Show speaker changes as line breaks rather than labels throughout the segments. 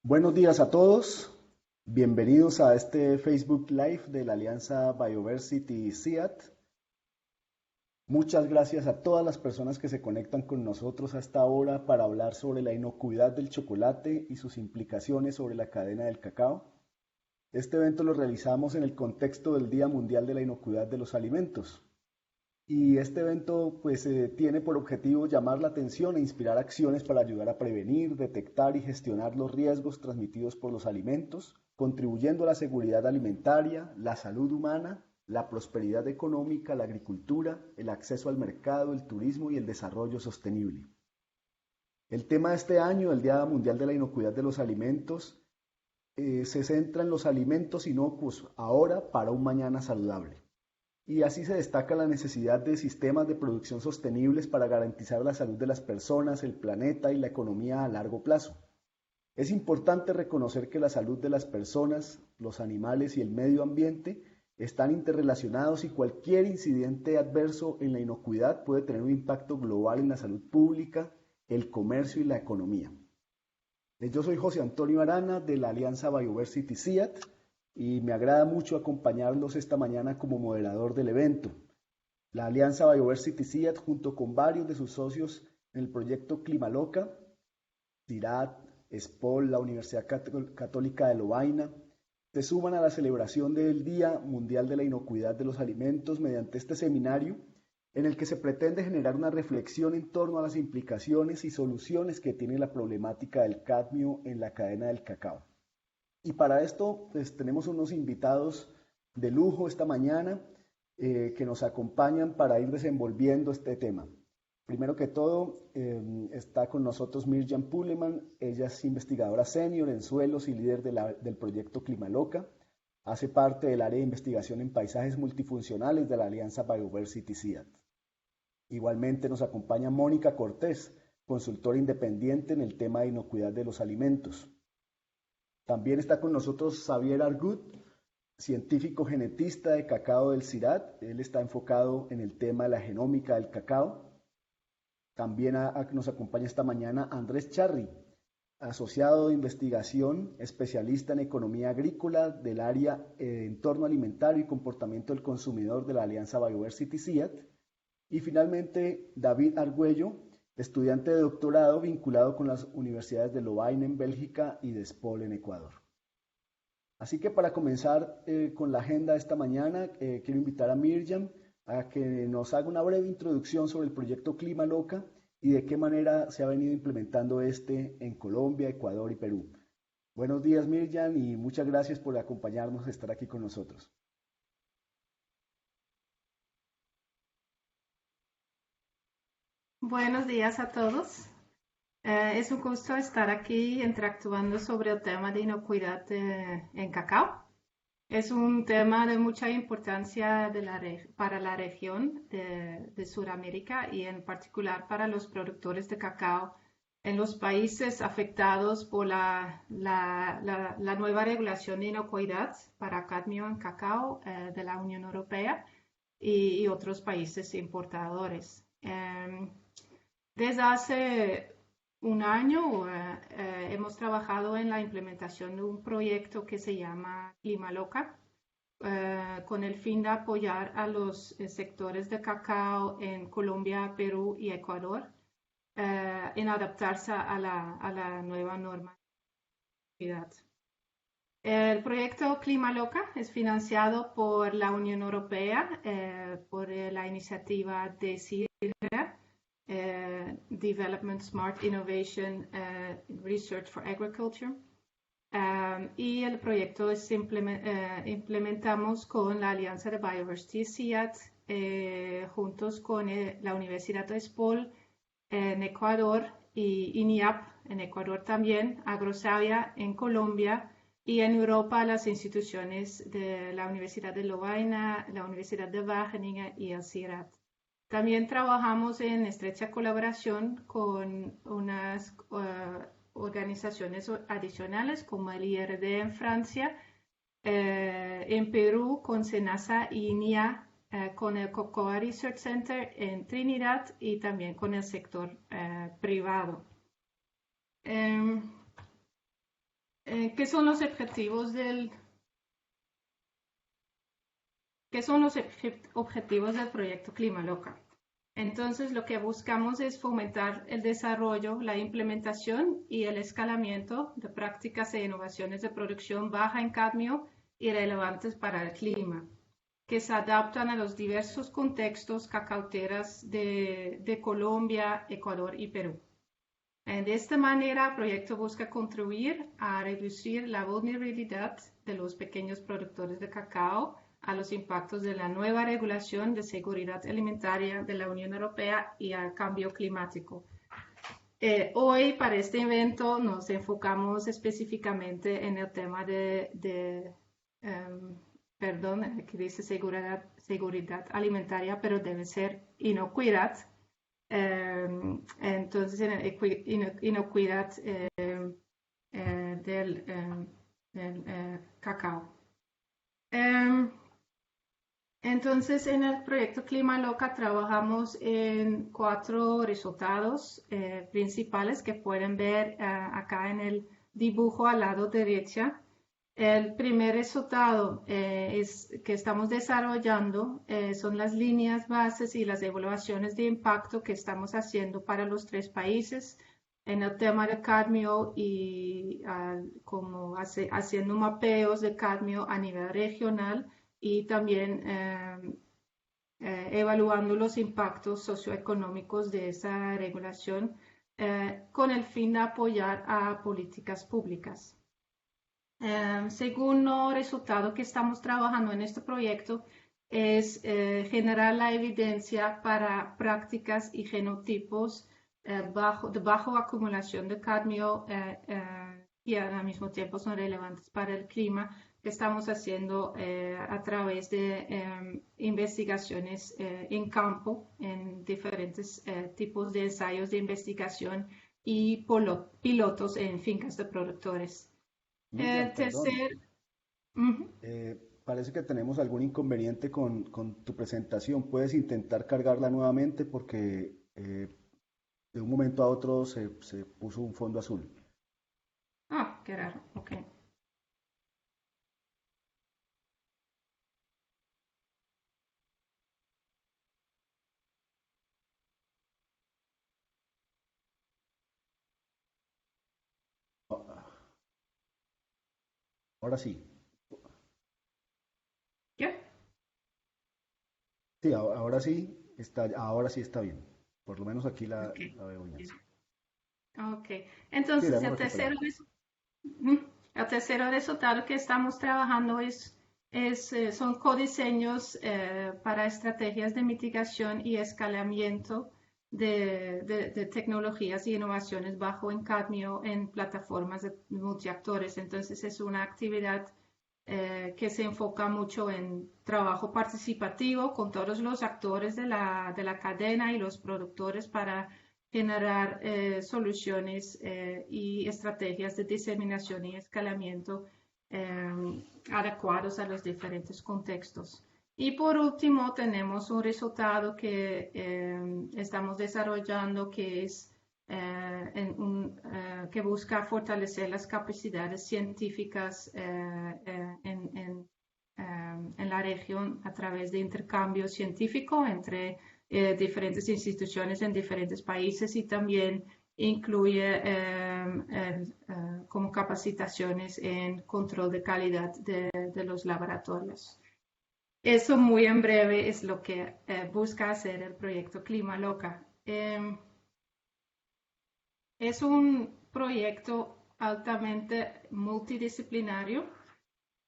Buenos días a todos, bienvenidos a este Facebook Live de la Alianza Bioversity CIAT. Muchas gracias a todas las personas que se conectan con nosotros a esta hora para hablar sobre la inocuidad del chocolate y sus implicaciones sobre la cadena del cacao. Este evento lo realizamos en el contexto del Día Mundial de la Inocuidad de los Alimentos. Y este evento tiene por objetivo llamar la atención e inspirar acciones para ayudar a prevenir, detectar y gestionar los riesgos transmitidos por los alimentos, contribuyendo a la seguridad alimentaria, la salud humana, la prosperidad económica, la agricultura, el acceso al mercado, el turismo y el desarrollo sostenible. El tema de este año, el Día Mundial de la Inocuidad de los Alimentos, se centra en los alimentos inocuos ahora para un mañana saludable. Y así se destaca la necesidad de sistemas de producción sostenibles para garantizar la salud de las personas, el planeta y la economía a largo plazo. Es importante reconocer que la salud de las personas, los animales y el medio ambiente están interrelacionados y cualquier incidente adverso en la inocuidad puede tener un impacto global en la salud pública, el comercio y la economía. Yo soy José Antonio Arana de la Alianza Bioversity CIAT y me agrada mucho acompañarlos esta mañana como moderador del evento. La Alianza Bioversity CIAT, junto con varios de sus socios en el proyecto Climaloca, CIRAT, SPOL, la Universidad Católica de Lovaina, se suman a la celebración del Día Mundial de la Inocuidad de los Alimentos mediante este seminario en el que se pretende generar una reflexión en torno a las implicaciones y soluciones que tiene la problemática del cadmio en la cadena del cacao. Y para esto tenemos unos invitados de lujo esta mañana que nos acompañan para ir desenvolviendo este tema. Primero que todo, está con nosotros Mirjam Puleman. Ella es investigadora senior en suelos y líder del proyecto Climaloca. Hace parte del área de investigación en paisajes multifuncionales de la Alianza Bioversity CIAT. Igualmente nos acompaña Mónica Cortés, consultora independiente en el tema de inocuidad de los alimentos. También está con nosotros Xavier Argut, científico genetista de cacao del CIRAT. Él está enfocado en el tema de la genómica del cacao. También nos acompaña esta mañana Andrés Charri, asociado de investigación, especialista en economía agrícola del área entorno alimentario y comportamiento del consumidor de la Alianza Bioversity CIAT. Y finalmente David Argüello, estudiante de doctorado vinculado con las universidades de Lovaina en Bélgica y de SPOL en Ecuador. Así que para comenzar con la agenda de esta mañana, quiero invitar a Mirjam a que nos haga una breve introducción sobre el proyecto Climaloca y de qué manera se ha venido implementando este en Colombia, Ecuador y Perú. Buenos días, Mirjam, y muchas gracias por acompañarnos, estar aquí con nosotros.
Buenos días a todos. Es un gusto estar aquí interactuando sobre el tema de inocuidad en cacao. Es un tema de mucha importancia para la región de Sudamérica y en particular para los productores de cacao en los países afectados por la nueva regulación de inocuidad para cadmio en cacao de la Unión Europea y otros países importadores. Desde hace un año hemos trabajado en la implementación de un proyecto que se llama Climaloca, con el fin de apoyar a los sectores de cacao en Colombia, Perú y Ecuador en adaptarse a la nueva normalidad. El proyecto Climaloca es financiado por la Unión Europea, por la iniciativa DECIRE, Development Smart Innovation Research for Agriculture. Y el proyecto implementamos con la Alianza de Bioversity CIAT, juntos con la Universidad de SPOL en Ecuador y INIAP en Ecuador también, Agrosavia en Colombia y en Europa las instituciones de la Universidad de Lovaina, la Universidad de Wageningen y el CIRAT. También trabajamos en estrecha colaboración con unas organizaciones adicionales como el IRD en Francia, en Perú con SENASA y INIA, con el Cocoa Research Center en Trinidad y también con el sector privado. ¿Qué son los objetivos del proyecto Climaloca? Entonces, lo que buscamos es fomentar el desarrollo, la implementación y el escalamiento de prácticas e innovaciones de producción baja en cadmio y relevantes para el clima, que se adaptan a los diversos contextos cacauteras de Colombia, Ecuador y Perú. De esta manera, el proyecto busca contribuir a reducir la vulnerabilidad de los pequeños productores de cacao a los impactos de la nueva regulación de seguridad alimentaria de la Unión Europea y al cambio climático. Hoy, para este evento, nos enfocamos específicamente en el tema aquí dice seguridad alimentaria, pero debe ser inocuidad. Entonces, inocuidad del cacao. Entonces, en el proyecto Climaloca trabajamos en 4 resultados principales que pueden ver acá en el dibujo al lado derecho. El primer resultado que estamos desarrollando son las líneas bases y las evaluaciones de impacto que estamos haciendo para los 3 países en el tema de cadmio y como haciendo mapeos de cadmio a nivel regional y también evaluando los impactos socioeconómicos de esa regulación con el fin de apoyar a políticas públicas. Segundo resultado que estamos trabajando en este proyecto es generar la evidencia para prácticas y genotipos de bajo acumulación de cadmio y al mismo tiempo son relevantes para el clima, que estamos haciendo a través de investigaciones en campo, en diferentes tipos de ensayos de investigación y pilotos en fincas de productores.
Miriam, parece que tenemos algún inconveniente con tu presentación. ¿Puedes intentar cargarla nuevamente? Porque de un momento a otro se puso un fondo azul.
Ah, qué raro. Ok.
Ahora sí.
¿Ya?
Sí, ahora sí está bien. Por lo menos aquí la
Okay.
veo bien.
Ok.
Sí, la
Entonces,
hemos recuperado.
el tercer resultado que estamos trabajando son codiseños para estrategias de mitigación y escalamiento de tecnologías y innovaciones bajo en cadmio en plataformas de multiactores. Entonces, es una actividad que se enfoca mucho en trabajo participativo con todos los actores de la cadena y los productores para generar soluciones y estrategias de diseminación y escalamiento adecuados a los diferentes contextos. Y por último, tenemos un resultado que estamos desarrollando que es que busca fortalecer las capacidades científicas en la región a través de intercambio científico entre diferentes instituciones en diferentes países y también incluye como capacitaciones en control de calidad de los laboratorios. Eso muy en breve es lo que busca hacer el proyecto Climaloca. Es un proyecto altamente multidisciplinario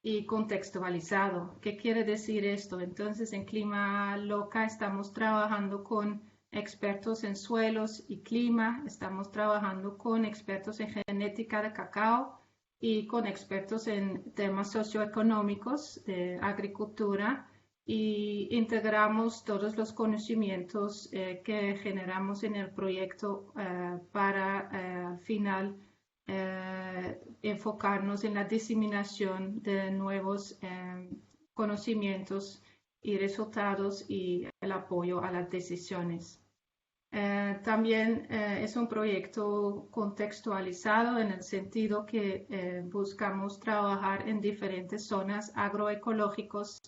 y contextualizado. ¿Qué quiere decir esto? Entonces, en Climaloca estamos trabajando con expertos en suelos y clima, estamos trabajando con expertos en genética de cacao y con expertos en temas socioeconómicos de agricultura y integramos todos los conocimientos que generamos en el proyecto para al final enfocarnos en la diseminación de nuevos conocimientos y resultados y el apoyo a las decisiones. También es un proyecto contextualizado en el sentido que buscamos trabajar en diferentes zonas agroecológicos,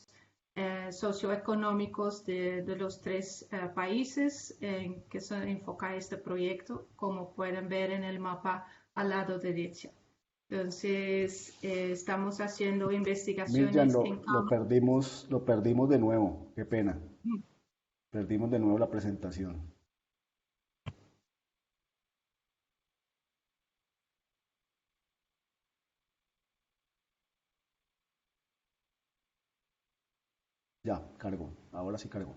socioeconómicos de los tres países en que se enfoca este proyecto, como pueden ver en el mapa al lado derecho. Entonces, estamos haciendo
Mirjan,
investigaciones en campo.
lo perdimos de nuevo, qué pena. Perdimos de nuevo la presentación. Ya, cargó, ahora sí cargó.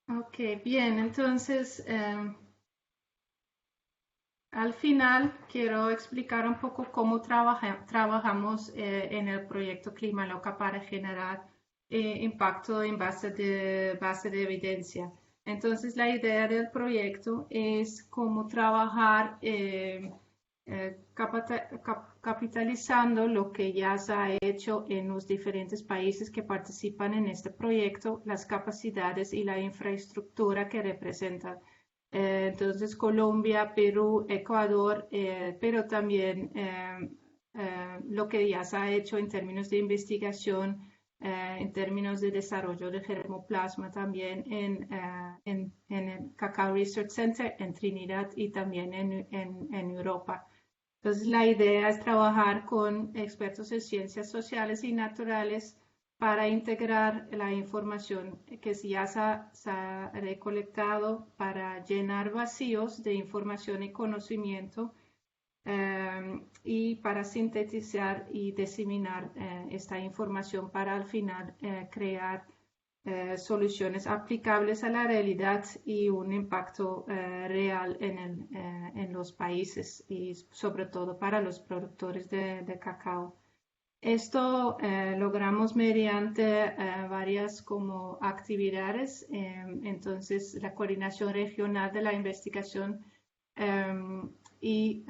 Ok, bien, entonces al final quiero explicar un poco cómo trabajamos en el proyecto Clima Loca para generar impacto en base de evidencia. Entonces la idea del proyecto es cómo trabajar capitalizando lo que ya se ha hecho en los diferentes países que participan en este proyecto, las capacidades y la infraestructura que representan. Entonces, Colombia, Perú, Ecuador, pero también lo que ya se ha hecho en términos de investigación, en términos de desarrollo de germoplasma también en el Cacao Research Center en Trinidad y también en Europa. Entonces, la idea es trabajar con expertos en ciencias sociales y naturales para integrar la información que ya se ha recolectado para llenar vacíos de información y conocimiento y para sintetizar y diseminar esta información para al final crear soluciones aplicables a la realidad y un impacto real en los países y sobre todo para los productores de cacao. Esto logramos mediante varias como actividades, entonces la coordinación regional de la investigación y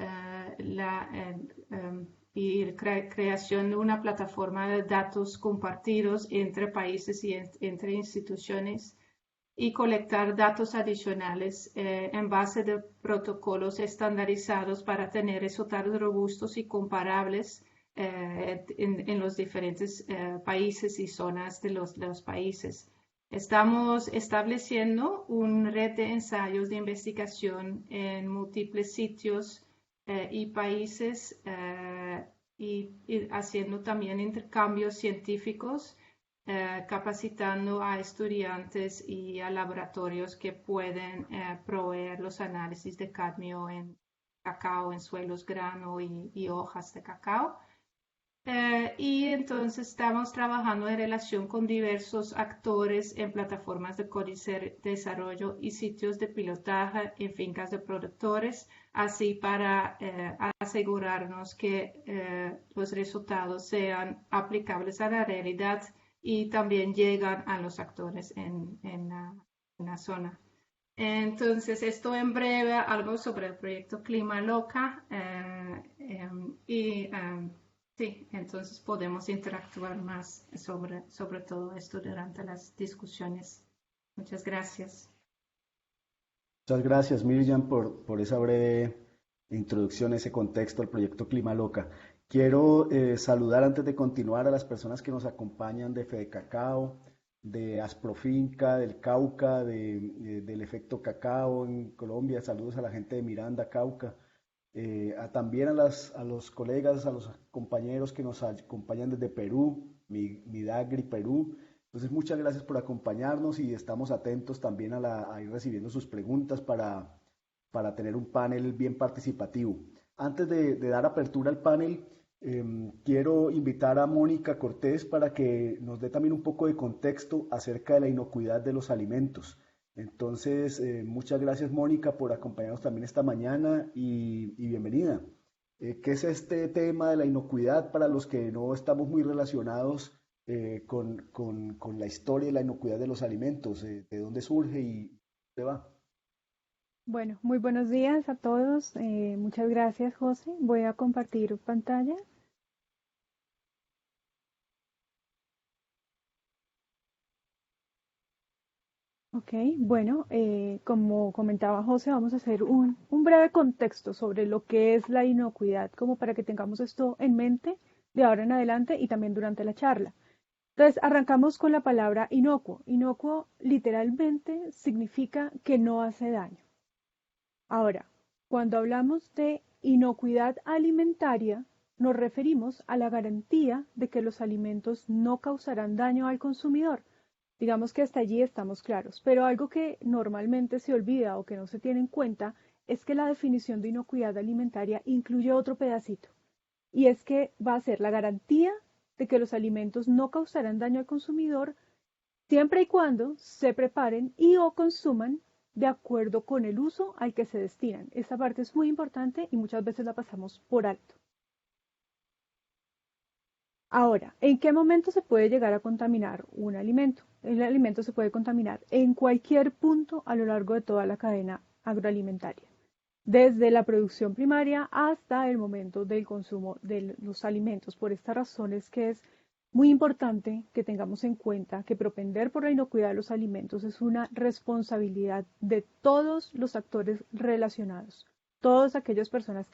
y creación de una plataforma de datos compartidos entre países y entre instituciones y colectar datos adicionales en base de protocolos estandarizados para tener resultados robustos y comparables en los diferentes países y zonas de los países. Estamos estableciendo una red de ensayos de investigación en múltiples sitios y países y haciendo también intercambios científicos, capacitando a estudiantes y a laboratorios que pueden proveer los análisis de cadmio en cacao, en suelos, grano y hojas de cacao. Y entonces estamos trabajando en relación con diversos actores en plataformas de desarrollo y sitios de pilotaje en fincas de productores, así para asegurarnos que los resultados sean aplicables a la realidad y también llegan a los actores en la zona. Entonces, esto en breve, algo sobre el proyecto Clima Loca sí, entonces podemos interactuar más sobre todo esto durante las discusiones. Muchas gracias.
Muchas gracias, Mirjan, por esa breve introducción, ese contexto al proyecto Clima Loca. Quiero saludar antes de continuar a las personas que nos acompañan de Fede Cacao, de Asprofinca, del Cauca, del Efecto Cacao en Colombia. Saludos a la gente de Miranda, Cauca. También a los colegas, a los compañeros que nos acompañan desde Perú, Midagri, Perú. Entonces, muchas gracias por acompañarnos y estamos atentos también a ir recibiendo sus preguntas para tener un panel bien participativo. Antes de dar apertura al panel, quiero invitar a Mónica Cortés para que nos dé también un poco de contexto acerca de la inocuidad de los alimentos. Entonces, muchas gracias Mónica por acompañarnos también esta mañana y bienvenida. ¿Qué es este tema de la inocuidad para los que no estamos muy relacionados con la historia y la inocuidad de los alimentos? ¿De dónde surge y dónde va?
Bueno, muy buenos días a todos. Muchas gracias, José. Voy a compartir pantalla. Ok, bueno, como comentaba José, vamos a hacer un breve contexto sobre lo que es la inocuidad, como para que tengamos esto en mente de ahora en adelante y también durante la charla. Entonces, arrancamos con la palabra inocuo. Inocuo literalmente significa que no hace daño. Ahora, cuando hablamos de inocuidad alimentaria, nos referimos a la garantía de que los alimentos no causarán daño al consumidor. Digamos que hasta allí estamos claros, pero algo que normalmente se olvida o que no se tiene en cuenta es que la definición de inocuidad alimentaria incluye otro pedacito, y es que va a ser la garantía de que los alimentos no causarán daño al consumidor siempre y cuando se preparen y o consuman de acuerdo con el uso al que se destinan. Esta parte es muy importante y muchas veces la pasamos por alto. Ahora, ¿en qué momento se puede llegar a contaminar un alimento? El alimento se puede contaminar en cualquier punto a lo largo de toda la cadena agroalimentaria, desde la producción primaria hasta el momento del consumo de los alimentos. Por estas razones que es muy importante que tengamos en cuenta que propender por la inocuidad de los alimentos es una responsabilidad de todos los actores relacionados, todas aquellas personas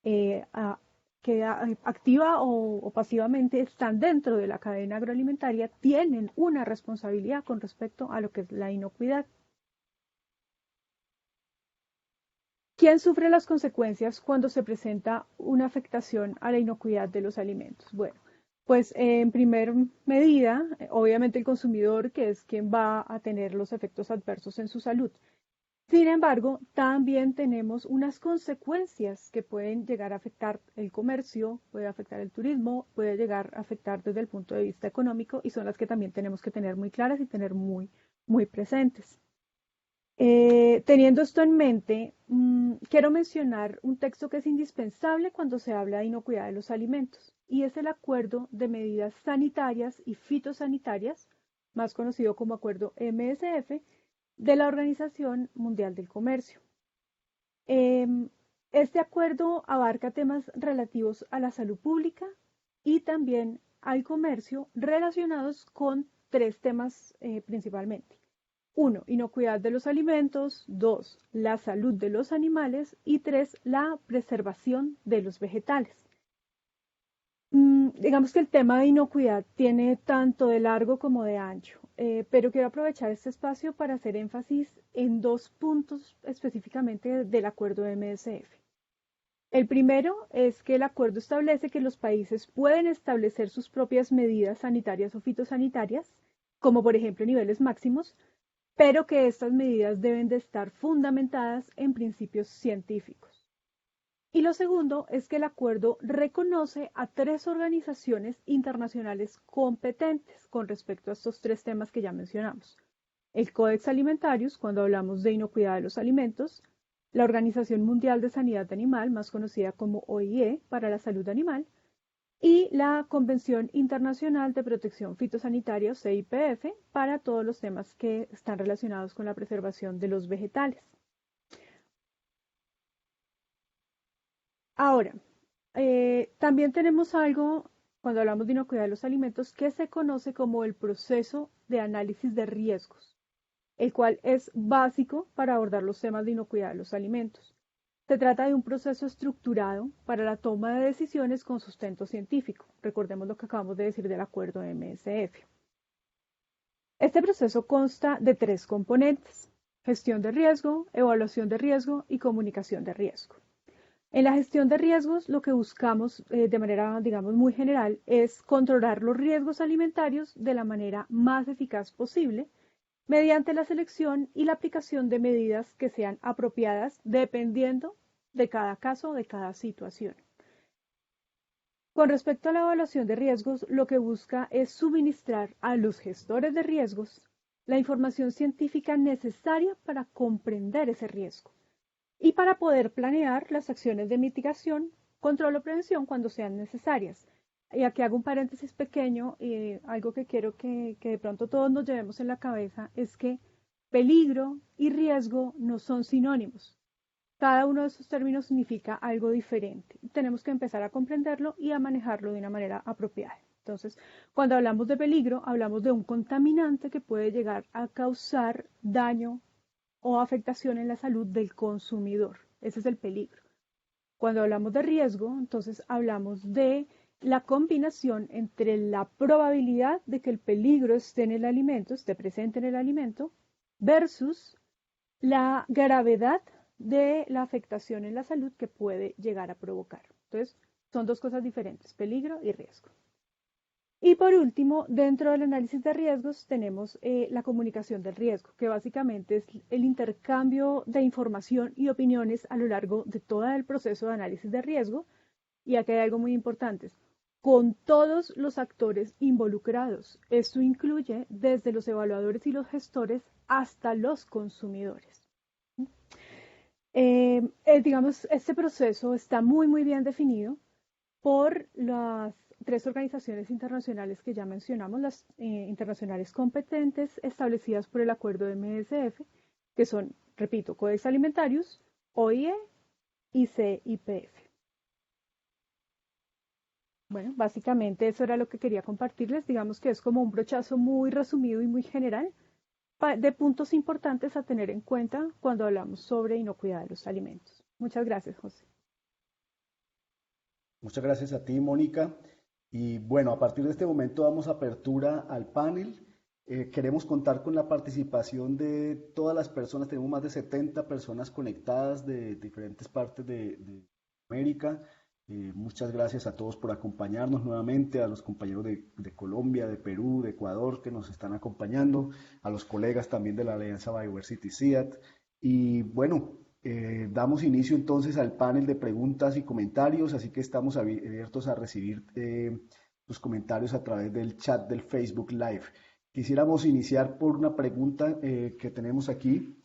eh, a- que activa o pasivamente están dentro de la cadena agroalimentaria tienen una responsabilidad con respecto a lo que es la inocuidad. ¿Quién sufre las consecuencias cuando se presenta una afectación a la inocuidad de los alimentos? Bueno, pues en primer medida, obviamente el consumidor, que es quien va a tener los efectos adversos en su salud. Sin embargo, también tenemos unas consecuencias que pueden llegar a afectar el comercio, puede afectar el turismo, puede llegar a afectar desde el punto de vista económico y son las que también tenemos que tener muy claras y tener muy presentes. Teniendo esto en mente, quiero mencionar un texto que es indispensable cuando se habla de inocuidad de los alimentos, y es el Acuerdo de Medidas Sanitarias y Fitosanitarias, más conocido como Acuerdo MSF, de la Organización Mundial del Comercio. Este acuerdo abarca temas relativos a la salud pública y también al comercio relacionados con tres temas principalmente. Uno, inocuidad de los alimentos. Dos, la salud de los animales. Y tres, la preservación de los vegetales. Digamos que el tema de inocuidad tiene tanto de largo como de ancho, pero quiero aprovechar este espacio para hacer énfasis en dos puntos específicamente del acuerdo de MSF. El primero es que el acuerdo establece que los países pueden establecer sus propias medidas sanitarias o fitosanitarias, como por ejemplo niveles máximos, pero que estas medidas deben de estar fundamentadas en principios científicos. Y lo segundo es que el acuerdo reconoce a tres organizaciones internacionales competentes con respecto a estos tres temas que ya mencionamos. El Codex Alimentarius, cuando hablamos de inocuidad de los alimentos, la Organización Mundial de Sanidad Animal, más conocida como OIE, para la salud animal, y la Convención Internacional de Protección Fitosanitaria, o CIPF, para todos los temas que están relacionados con la preservación de los vegetales. Ahora, también tenemos algo, cuando hablamos de inocuidad de los alimentos, que se conoce como el proceso de análisis de riesgos, el cual es básico para abordar los temas de inocuidad de los alimentos. Se trata de un proceso estructurado para la toma de decisiones con sustento científico. Recordemos lo que acabamos de decir del acuerdo de MSF. Este proceso consta de tres componentes: gestión de riesgo, evaluación de riesgo y comunicación de riesgo. En la gestión de riesgos, lo que buscamos de manera, digamos, muy general es controlar los riesgos alimentarios de la manera más eficaz posible mediante la selección y la aplicación de medidas que sean apropiadas dependiendo de cada caso, de cada situación. Con respecto a la evaluación de riesgos, lo que busca es suministrar a los gestores de riesgos la información científica necesaria para comprender ese riesgo y para poder planear las acciones de mitigación, control o prevención cuando sean necesarias. Y aquí hago un paréntesis pequeño, algo que quiero que de pronto todos nos llevemos en la cabeza es que peligro y riesgo no son sinónimos. Cada uno de esos términos significa algo diferente. Tenemos que empezar a comprenderlo y a manejarlo de una manera apropiada. Entonces, cuando hablamos de peligro, hablamos de un contaminante que puede llegar a causar daño o afectación en la salud del consumidor. Ese es el peligro. Cuando hablamos de riesgo, entonces hablamos de la combinación entre la probabilidad de que el peligro esté en el alimento, esté presente en el alimento, versus la gravedad de la afectación en la salud que puede llegar a provocar. Entonces, son dos cosas diferentes, peligro y riesgo. Y por último, dentro del análisis de riesgos tenemos la comunicación del riesgo, que básicamente es el intercambio de información y opiniones a lo largo de todo el proceso de análisis de riesgo. Y aquí hay algo muy importante, con todos los actores involucrados. Esto incluye desde los evaluadores y los gestores hasta los consumidores. Digamos, este proceso está muy bien definido por las tres organizaciones internacionales que ya mencionamos, las internacionales competentes establecidas por el acuerdo de MSF, que son, repito, Codex Alimentarius, OIE y CIPF. Bueno, básicamente eso era lo que quería compartirles. Digamos que es como un brochazo muy resumido y muy general de puntos importantes a tener en cuenta cuando hablamos sobre inocuidad de los alimentos. Muchas gracias, José.
Muchas gracias a ti, Mónica. Y bueno, a partir de este momento damos apertura al panel. Queremos contar con la participación de todas las personas. Tenemos más de 70 personas conectadas de diferentes partes de América. Muchas gracias a todos por acompañarnos nuevamente, a los compañeros de Colombia, de Perú, de Ecuador que nos están acompañando, a los colegas también de la Alianza Biodiversity CIAT. Y bueno, damos inicio entonces al panel de preguntas y comentarios, así que estamos abiertos a recibir sus comentarios a través del chat del Facebook Live. Quisiéramos iniciar por una pregunta que tenemos aquí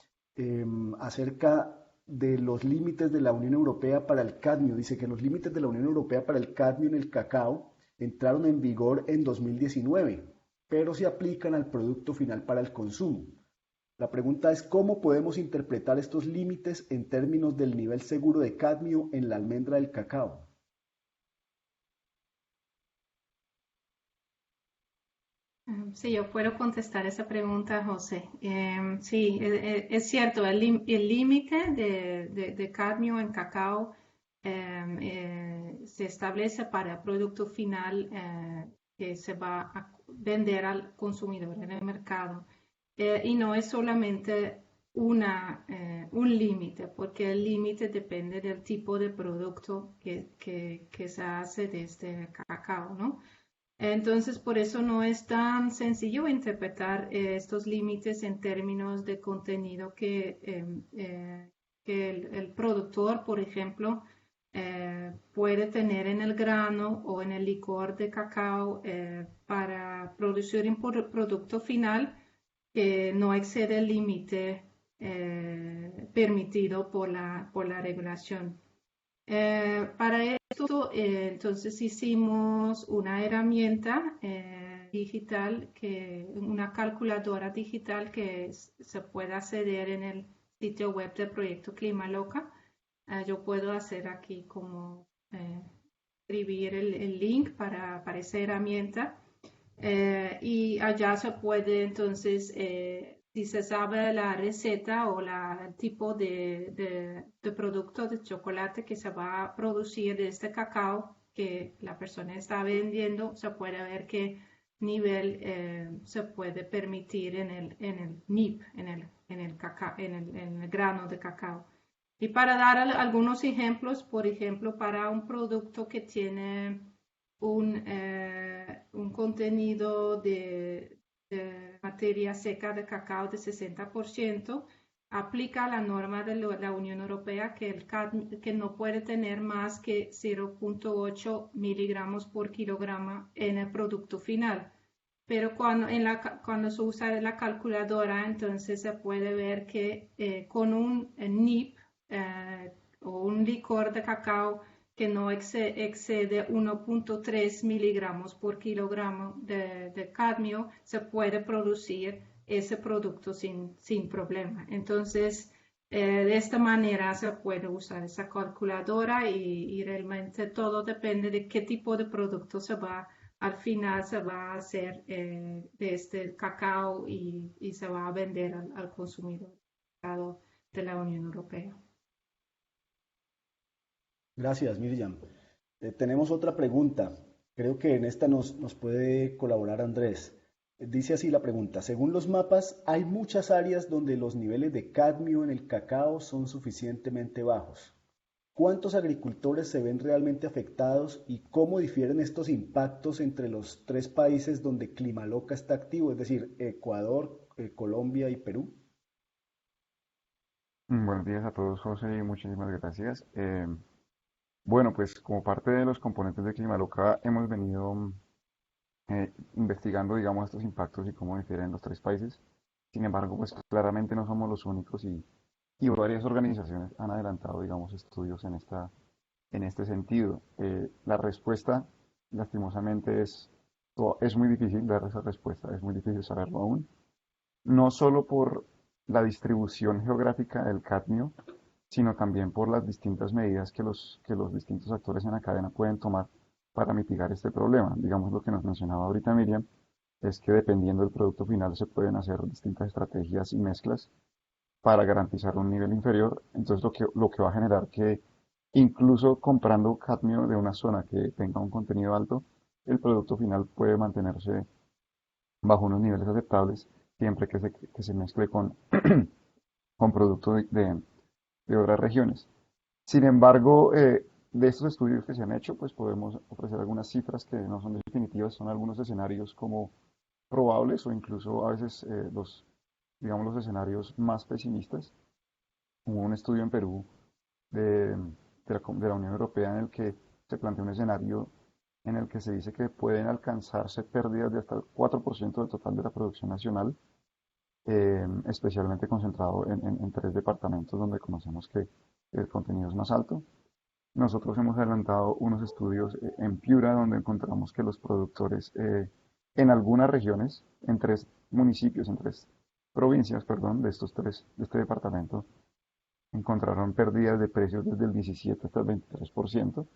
acerca de los límites de la Unión Europea para el cadmio. Dice que los límites de la Unión Europea para el cadmio en el cacao entraron en vigor en 2019, pero se aplican al producto final para el consumo. La pregunta es, ¿cómo podemos interpretar estos límites en términos del nivel seguro de cadmio en la almendra del cacao?
Sí, yo puedo contestar esa pregunta, José. Sí, es cierto, el límite de cadmio en cacao se establece para el producto final que se va a vender al consumidor en el mercado. Y no es solamente un límite, porque el límite depende del tipo de producto que se hace de este cacao, ¿no? Entonces, por eso no es tan sencillo interpretar estos límites en términos de contenido que el productor, por ejemplo, puede tener en el grano o en el licor de cacao para producir un producto final que no excede el límite permitido por la regulación. Para esto, entonces hicimos una herramienta digital, una calculadora digital que se puede acceder en el sitio web del proyecto Climaloca. Yo puedo hacer aquí como escribir el link para esa herramienta y allá se puede entonces si se sabe la receta o el tipo de producto de chocolate que se va a producir de este cacao que la persona está vendiendo, se puede ver qué nivel se puede permitir en el NIP, en el grano de cacao. Y para dar algunos ejemplos, por ejemplo, para un producto que tiene un contenido de materia seca de cacao de 60%, aplica la norma de la Unión Europea que no puede tener más que 0.8 miligramos por kilogramo en el producto final. Pero cuando se usa la calculadora, entonces se puede ver que con un NIP o un licor de cacao que no excede 1.3 miligramos por kilogramo de cadmio, se puede producir ese producto sin problema. Entonces, de esta manera se puede usar esa calculadora y realmente todo depende de qué tipo de producto se va al final se va a hacer de este cacao y se va a vender al consumidor de la Unión Europea.
Gracias, Miriam. Tenemos otra pregunta. Creo que en esta nos puede colaborar Andrés. Dice así la pregunta. Según los mapas, hay muchas áreas donde los niveles de cadmio en el cacao son suficientemente bajos. ¿Cuántos agricultores se ven realmente afectados y cómo difieren estos impactos entre los tres países donde Climaloca está activo, es decir, Ecuador, Colombia y Perú?
Buenos días a todos, José, y muchísimas gracias. Bueno, pues como parte de los componentes de Climaloca hemos venido investigando, digamos, estos impactos y cómo difieren los tres países. Sin embargo, pues claramente no somos los únicos y varias organizaciones han adelantado, digamos, estudios en este sentido. La respuesta, lastimosamente, es muy difícil dar esa respuesta, es muy difícil saberlo aún, no solo por la distribución geográfica del cadmio, sino también por las distintas medidas que los distintos actores en la cadena pueden tomar para mitigar este problema. Digamos, lo que nos mencionaba ahorita Miriam, es que dependiendo del producto final se pueden hacer distintas estrategias y mezclas para garantizar un nivel inferior. Entonces lo que va a generar que incluso comprando cadmio de una zona que tenga un contenido alto, el producto final puede mantenerse bajo unos niveles aceptables siempre que se mezcle con productos de otras regiones. Sin embargo, de estos estudios que se han hecho, pues podemos ofrecer algunas cifras que no son definitivas, son algunos escenarios como probables o incluso a veces digamos, los escenarios más pesimistas. Hubo un estudio en Perú de la Unión Europea en el que se plantea un escenario en el que se dice que pueden alcanzarse pérdidas de hasta el 4% del total de la producción nacional, especialmente concentrado en tres departamentos donde conocemos que el contenido es más alto. Nosotros hemos adelantado unos estudios en Piura donde encontramos que los productores en algunas regiones, en tres municipios, en tres provincias, perdón, de este departamento, encontraron pérdidas de precios desde el 17 hasta el 23%,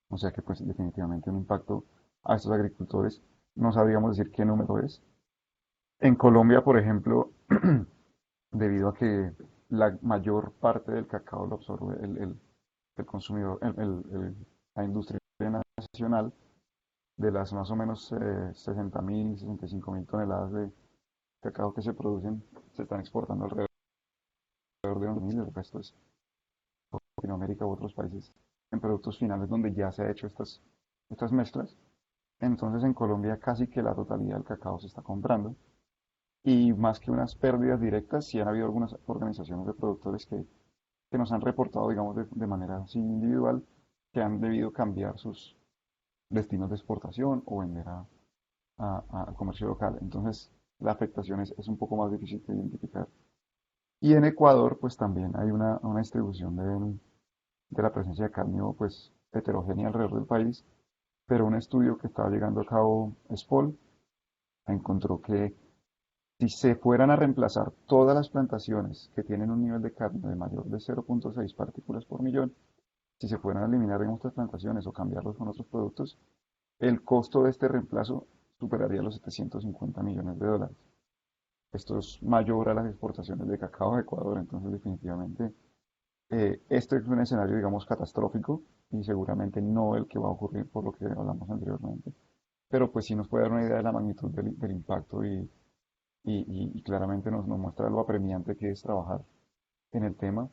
o sea que pues definitivamente un impacto a estos agricultores. No sabríamos decir qué número es. En Colombia, por ejemplo, debido a que la mayor parte del cacao lo absorbe el consumidor, la industria nacional, de las más o menos 60.000, 65.000 toneladas de cacao que se producen, se están exportando alrededor de 11.000, el resto es Latinoamérica u otros países en productos finales donde ya se ha hecho estas mezclas. Entonces en Colombia casi que la totalidad del cacao se está comprando. Y más que unas pérdidas directas, sí han habido algunas organizaciones de productores que nos han reportado, digamos, de manera así individual, que han debido cambiar sus destinos de exportación o vender al comercio local. Entonces, la afectación es un poco más difícil de identificar. Y en Ecuador, pues también hay una distribución de la presencia de cadmio, pues, heterogénea alrededor del país, pero un estudio que estaba llegando a cabo SPOL encontró que si se fueran a reemplazar todas las plantaciones que tienen un nivel de cadmio de mayor de 0.6 partículas por millón, si se fueran a eliminar de nuestras plantaciones o cambiarlos con otros productos, el costo de este reemplazo superaría los 750 millones de dólares. Esto es mayor a las exportaciones de cacao de Ecuador, entonces definitivamente este es un escenario, digamos, catastrófico y seguramente no el que va a ocurrir por lo que hablamos anteriormente, pero pues sí nos puede dar una idea de la magnitud del impacto y claramente nos muestra lo apremiante que es trabajar en el tema,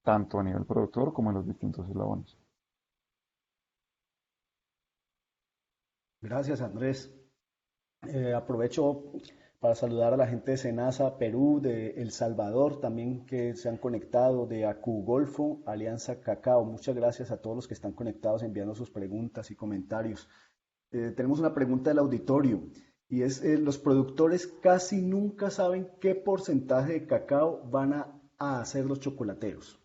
tanto a nivel productor como en los distintos eslabones.
Gracias, Andrés. Aprovecho para saludar a la gente de Senasa, Perú, de El Salvador, también que se han conectado, de Acu Golfo, Alianza Cacao. Muchas gracias a todos los que están conectados enviando sus preguntas y comentarios. Tenemos una pregunta del auditorio y es, los productores casi nunca saben qué porcentaje de cacao van a hacer los chocolateros.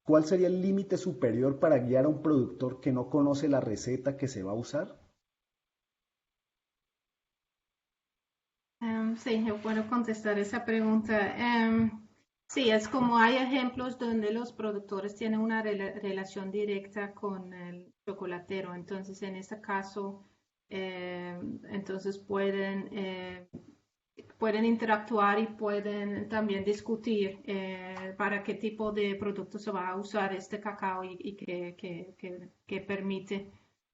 ¿Cuál sería el límite superior para guiar a un productor que no conoce la receta que se va a usar?
Sí, yo puedo contestar esa pregunta. Sí, es como hay ejemplos donde los productores tienen una relación directa con el chocolatero. Entonces, en este caso, Entonces pueden interactuar y pueden también discutir para qué tipo de producto se va a usar este cacao y qué permite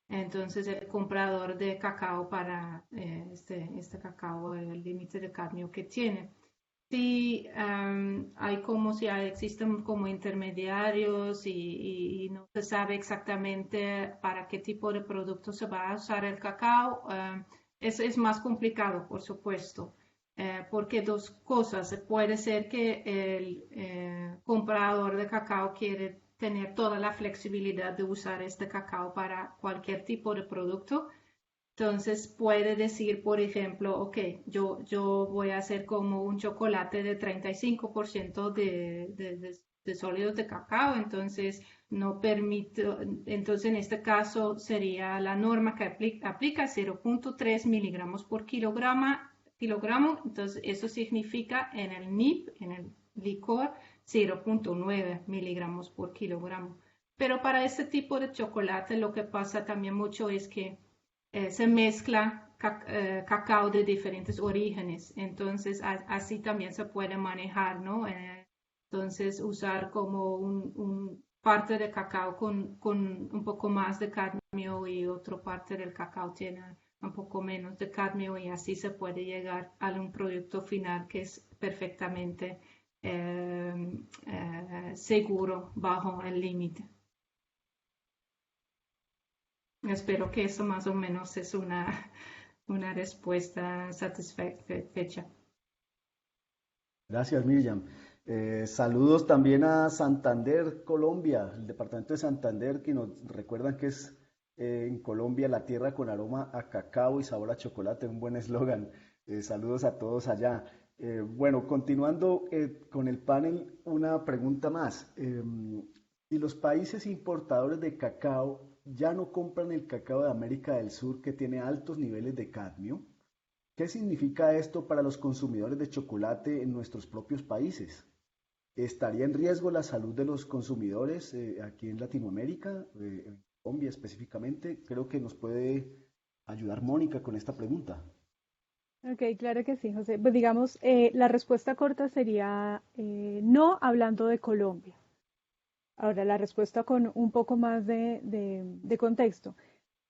entonces el comprador de cacao para este cacao, el límite de cadmio que tiene. Sí, existen como intermediarios y no se sabe exactamente para qué tipo de producto se va a usar el cacao. Es más complicado, por supuesto, porque dos cosas. Puede ser que el comprador de cacao quiere tener toda la flexibilidad de usar este cacao para cualquier tipo de producto. Entonces puede decir, por ejemplo, ok, yo voy a hacer como un chocolate de 35% de sólidos de cacao, entonces no permito, entonces en este caso sería la norma que aplica 0.3 miligramos por kilogramo, entonces eso significa en el NIP, en el licor, 0.9 miligramos por kilogramo. Pero para este tipo de chocolate lo que pasa también mucho es que se mezcla cacao de diferentes orígenes, entonces así también se puede manejar, ¿no? Entonces usar como un parte de cacao con un poco más de cadmio y otra parte del cacao tiene un poco menos de cadmio y así se puede llegar a un producto final que es perfectamente seguro bajo el límite. Espero que eso más o menos es una respuesta satisfecha.
Gracias, Miriam. Saludos también a Santander, Colombia, el departamento de Santander, que nos recuerdan que es en Colombia la tierra con aroma a cacao y sabor a chocolate, un buen eslogan. Saludos a todos allá. Bueno, continuando con el panel, una pregunta más. Si los países importadores de cacao ya no compran el cacao de América del Sur que tiene altos niveles de cadmio, ¿qué significa esto para los consumidores de chocolate en nuestros propios países? ¿Estaría en riesgo la salud de los consumidores aquí en Latinoamérica, en Colombia específicamente? Creo que nos puede ayudar Mónica con esta pregunta.
Ok, claro que sí, José. Pues digamos, la respuesta corta sería no hablando de Colombia. Ahora, la respuesta con un poco más de contexto.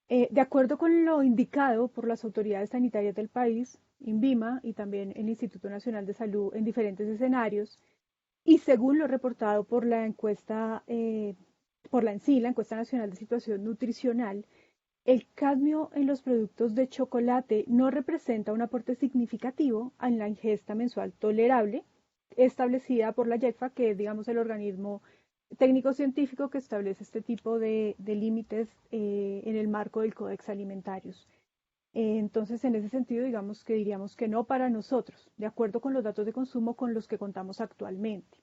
De acuerdo con lo indicado por las autoridades sanitarias del país, INVIMA y también el Instituto Nacional de Salud en diferentes escenarios, y según lo reportado por la encuesta, por la ENSI, la Encuesta Nacional de Situación Nutricional, el cadmio en los productos de chocolate no representa un aporte significativo en la ingesta mensual tolerable establecida por la IECFA, que es, digamos, el organismo técnico-científico que establece este tipo de límites en el marco del Codex Alimentarius. Entonces, en ese sentido, digamos que diríamos que no para nosotros, de acuerdo con los datos de consumo con los que contamos actualmente.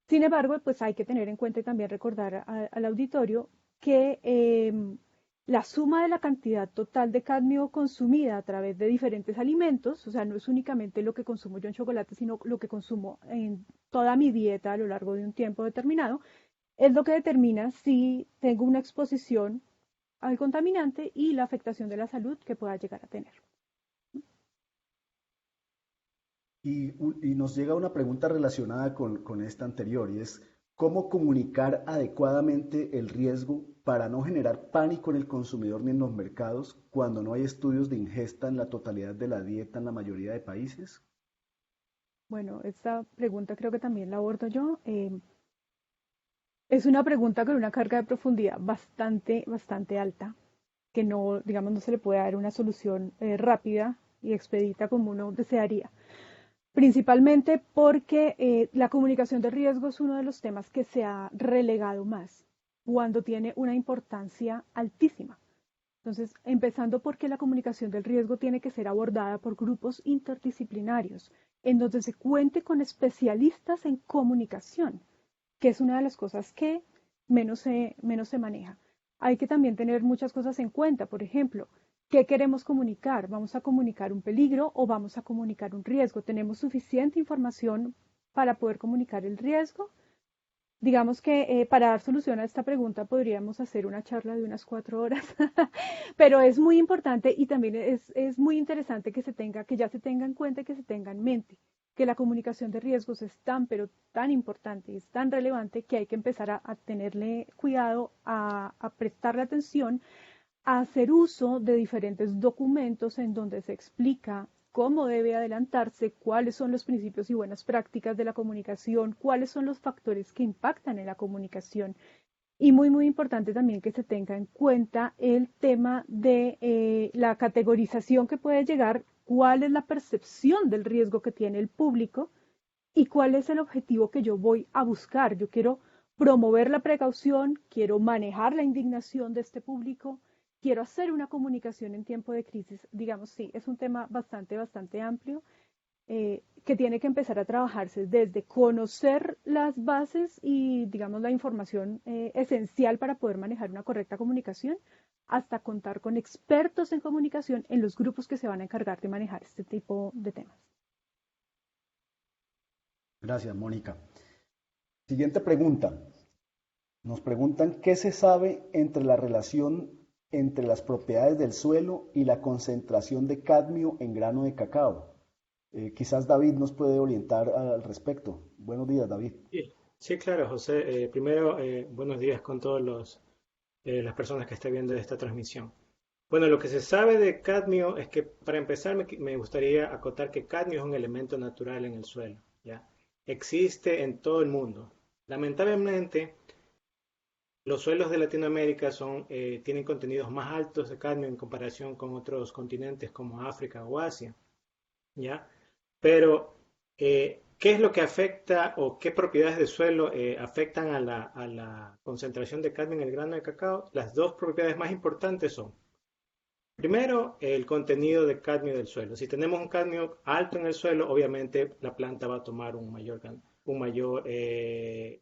Sin embargo, pues hay que tener en cuenta y también recordar al auditorio que la suma de la cantidad total de cadmio consumida a través de diferentes alimentos, o sea, no es únicamente lo que consumo yo en chocolate, sino lo que consumo en toda mi dieta a lo largo de un tiempo determinado, es lo que determina si tengo una exposición al contaminante y la afectación de la salud que pueda llegar a tener.
Y nos llega una pregunta relacionada con esta anterior y es, ¿cómo comunicar adecuadamente el riesgo para no generar pánico en el consumidor ni en los mercados cuando no hay estudios de ingesta en la totalidad de la dieta en la mayoría de países?
Bueno, esta pregunta creo que también la abordo yo. Es una pregunta con una carga de profundidad bastante alta, que no, digamos, no se le puede dar una solución rápida y expedita como uno desearía. Principalmente porque la comunicación de riesgo es uno de los temas que se ha relegado más cuando tiene una importancia altísima. Entonces, empezando porque la comunicación del riesgo tiene que ser abordada por grupos interdisciplinarios, en donde se cuente con especialistas en comunicación, que es una de las cosas que menos se maneja. Hay que también tener muchas cosas en cuenta, por ejemplo, ¿qué queremos comunicar? ¿Vamos a comunicar un peligro o vamos a comunicar un riesgo? ¿Tenemos suficiente información para poder comunicar el riesgo? Digamos que para dar solución a esta pregunta podríamos hacer una charla de unas 4 horas, pero es muy importante y también es muy interesante que que ya se tenga en cuenta y que se tenga en mente que la comunicación de riesgos es tan, pero tan importante, es tan relevante que hay que empezar a tenerle cuidado, a prestarle atención, a hacer uso de diferentes documentos en donde se explica cómo debe adelantarse, cuáles son los principios y buenas prácticas de la comunicación, cuáles son los factores que impactan en la comunicación. Y muy, muy importante también que se tenga en cuenta el tema de la categorización que puede llegar, cuál es la percepción del riesgo que tiene el público y cuál es el objetivo que yo voy a buscar. Yo quiero promover la precaución, quiero manejar la indignación de este público, quiero hacer una comunicación en tiempo de crisis. Digamos, sí, es un tema bastante, bastante amplio que tiene que empezar a trabajarse desde conocer las bases y, digamos, la información esencial para poder manejar una correcta comunicación, hasta contar con expertos en comunicación en los grupos que se van a encargar de manejar este tipo de temas.
Gracias, Mónica. Siguiente pregunta. Nos preguntan qué se sabe entre la relación entre las propiedades del suelo y la concentración de cadmio en grano de cacao. Quizás David nos puede orientar al respecto. Buenos días, David.
Sí, sí, claro, José. Primero, buenos días con todos las personas que estén viendo esta transmisión. Bueno, lo que se sabe de cadmio es que, para empezar, me gustaría acotar que cadmio es un elemento natural en el suelo, ¿ya? Existe en todo el mundo. Lamentablemente, los suelos de Latinoamérica tienen contenidos más altos de cadmio en comparación con otros continentes como África o Asia, ¿ya? Pero, ¿qué es lo que afecta o qué propiedades del suelo afectan a la concentración de cadmio en el grano de cacao? Las dos propiedades más importantes son, primero, el contenido de cadmio del suelo. Si tenemos un cadmio alto en el suelo, obviamente la planta va a tomar un mayor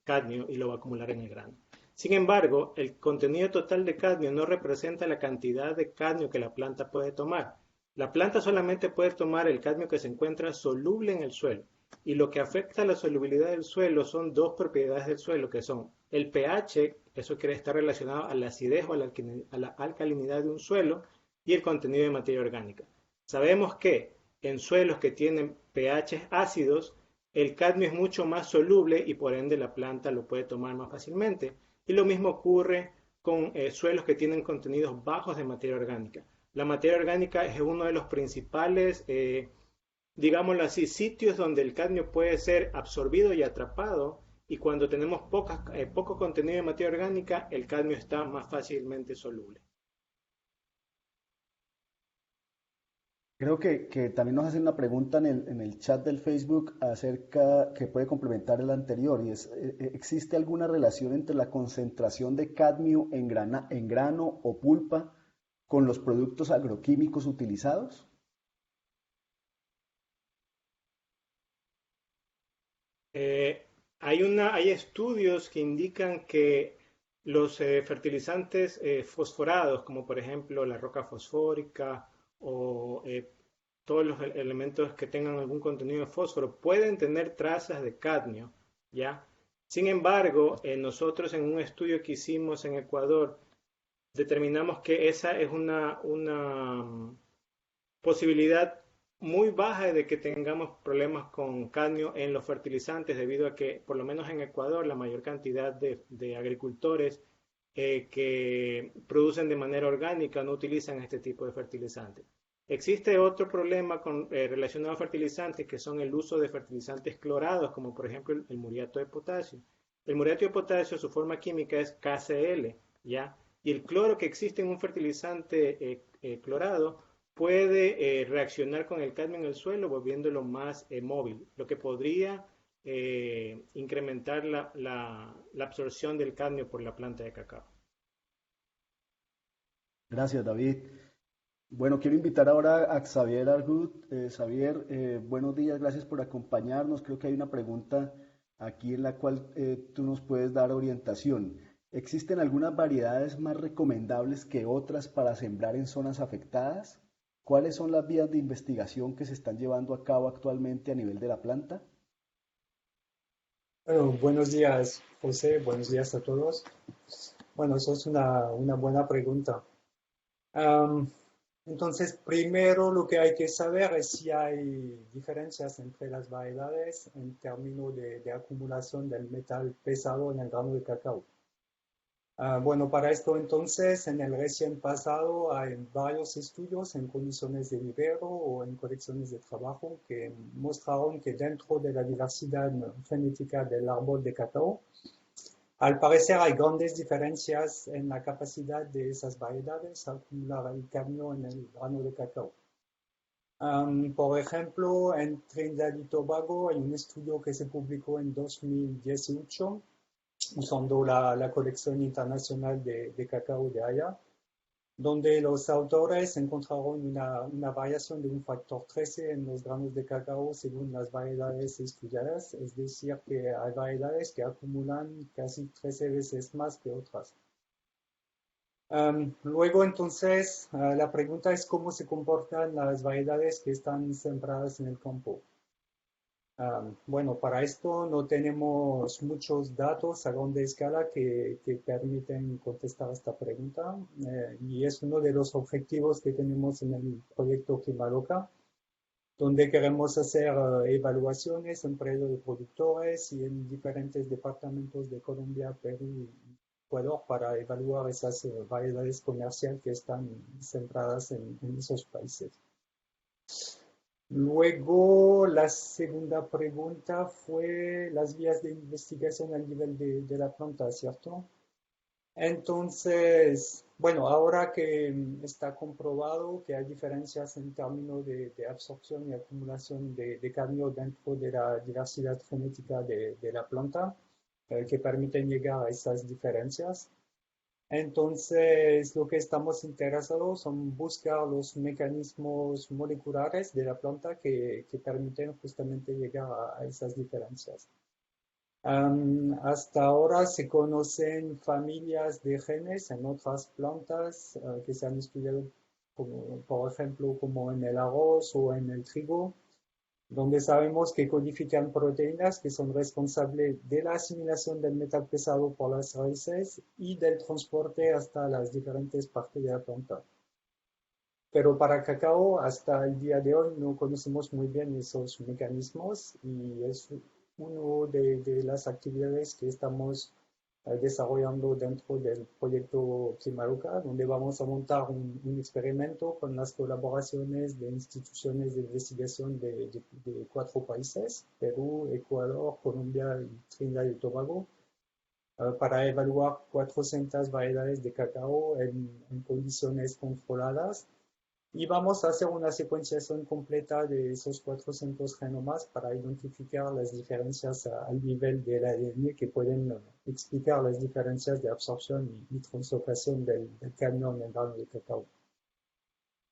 cadmio y lo va a acumular en el grano. Sin embargo, el contenido total de cadmio no representa la cantidad de cadmio que la planta puede tomar. La planta solamente puede tomar el cadmio que se encuentra soluble en el suelo. Y lo que afecta a la solubilidad del suelo son dos propiedades del suelo, que son el pH, eso quiere estar relacionado a la acidez o a la alcalinidad de un suelo, y el contenido de materia orgánica. Sabemos que en suelos que tienen pH ácidos, el cadmio es mucho más soluble y por ende la planta lo puede tomar más fácilmente. Y lo mismo ocurre con suelos que tienen contenidos bajos de materia orgánica. La materia orgánica es uno de los principales, digámoslo así, sitios donde el cadmio puede ser absorbido y atrapado, y cuando tenemos poco contenido de materia orgánica, el cadmio está más fácilmente soluble.
Creo que también nos hacen una pregunta en el chat del Facebook acerca que puede complementar el anterior y es, ¿existe alguna relación entre la concentración de cadmio en grano o pulpa con los productos agroquímicos utilizados?
Hay estudios que indican que los fertilizantes fosforados, como por ejemplo la roca fosfórica o todos los elementos que tengan algún contenido de fósforo, pueden tener trazas de cadmio, ¿ya? Sin embargo, nosotros en un estudio que hicimos en Ecuador, determinamos que esa es una posibilidad muy baja de que tengamos problemas con cadmio en los fertilizantes, debido a que, por lo menos en Ecuador, la mayor cantidad de agricultores que producen de manera orgánica no utilizan este tipo de fertilizantes. Existe otro problema relacionado a fertilizantes, que son el uso de fertilizantes clorados, como por ejemplo el muriato de potasio. El muriato de potasio, su forma química es KCl, ¿ya? Y el cloro que existe en un fertilizante clorado puede reaccionar con el cadmio en el suelo, volviéndolo más móvil, lo que podría incrementar la absorción del cadmio por la planta de cacao.
Gracias, David. Bueno, quiero invitar ahora a Xavier Argut. Xavier, buenos días, gracias por acompañarnos. Creo que hay una pregunta aquí en la cual tú nos puedes dar orientación. ¿Existen algunas variedades más recomendables que otras para sembrar en zonas afectadas? ¿Cuáles son las vías de investigación que se están llevando a cabo actualmente a nivel de la planta?
Bueno, buenos días, José. Buenos días a todos. Bueno, eso es una buena pregunta. Am, entonces, primero lo que hay que saber es si hay diferencias entre las variedades en términos de acumulación del metal pesado en el grano de cacao. Bueno, para esto entonces, en el recién pasado hay varios estudios en condiciones de vivero o en colecciones de trabajo que mostraron que dentro de la diversidad genética del árbol de cacao, al parecer hay grandes diferencias en la capacidad de esas variedades a acumular el cadmio en el grano de cacao. Por ejemplo, en Trinidad y Tobago hay un estudio que se publicó en 2018 usando la colección internacional de cacao de allá, donde los autores encontraron una variación de un factor 13 en los granos de cacao según las variedades estudiadas, es decir, que hay variedades que acumulan casi 13 veces más que otras. Luego, entonces, la pregunta es cómo se comportan las variedades que están sembradas en el campo. Bueno, para esto no tenemos muchos datos a grande escala que permiten contestar esta pregunta y es uno de los objetivos que tenemos en el proyecto Klimaloka, donde queremos hacer evaluaciones en predios de productores y en diferentes departamentos de Colombia, Perú y Ecuador para evaluar esas variedades comerciales que están sembradas en esos países. Luego, la segunda pregunta fue las vías de investigación al nivel de la planta, ¿cierto? Entonces, bueno, ahora que está comprobado que hay diferencias en términos de absorción y acumulación de cadmio dentro de la diversidad genética de la planta, que permiten llegar a esas diferencias, entonces, lo que estamos interesados son buscar los mecanismos moleculares de la planta que permiten justamente llegar a esas diferencias. Hasta ahora se conocen familias de genes en otras plantas que se han estudiado, como, por ejemplo, como en el arroz o en el trigo, donde sabemos que codifican proteínas que son responsables de la asimilación del metal pesado por las raíces y del transporte hasta las diferentes partes de la planta. Pero para cacao, hasta el día de hoy no conocemos muy bien esos mecanismos y es una de las actividades que estamos desarrollando dentro del proyecto Klimaruka, donde vamos a montar un experimento con las colaboraciones de instituciones de investigación de 4 países, Perú, Ecuador, Colombia y Trinidad y Tobago, para evaluar 400 variedades de cacao en condiciones controladas y vamos a hacer una secuenciación completa de esos 400 genomas para identificar las diferencias al nivel del ADN que pueden explicar las diferencias de absorción y translocación del cadmio en el grano de cacao.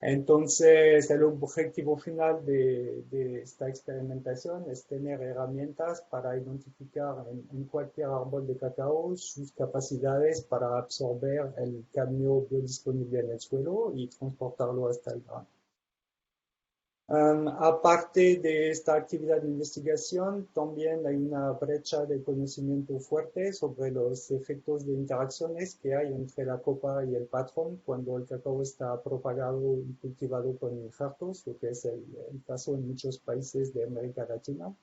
Entonces, el objetivo final de esta experimentación es tener herramientas para identificar en cualquier árbol de cacao sus capacidades para absorber el cadmio biodisponible en el suelo y transportarlo hasta el grano. Aparte de esta actividad de investigación, también hay una brecha de conocimiento fuerte sobre los efectos de interacciones que hay entre la copa y el patrón cuando el cacao está propagado y cultivado con injertos, lo que es el caso en muchos países de América Latina.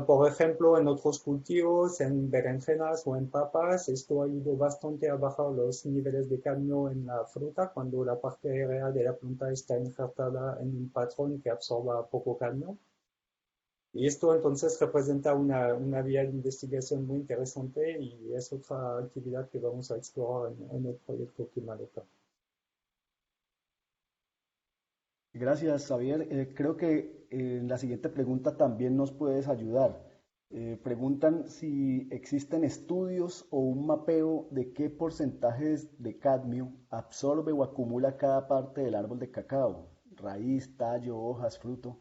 Por ejemplo, en otros cultivos, en berenjenas o en papas, esto ha ayudado bastante a bajar los niveles de cadmio en la fruta cuando la parte aérea de la planta está injertada en un patrón que absorba poco cadmio. Y esto entonces representa una vía de investigación muy interesante y es otra actividad que vamos a explorar en el proyecto Klimaloka.
Gracias, Xavier. Creo que en la siguiente pregunta también nos puedes ayudar. Preguntan si existen estudios o un mapeo de qué porcentajes de cadmio absorbe o acumula cada parte del árbol de cacao, raíz, tallo, hojas, fruto.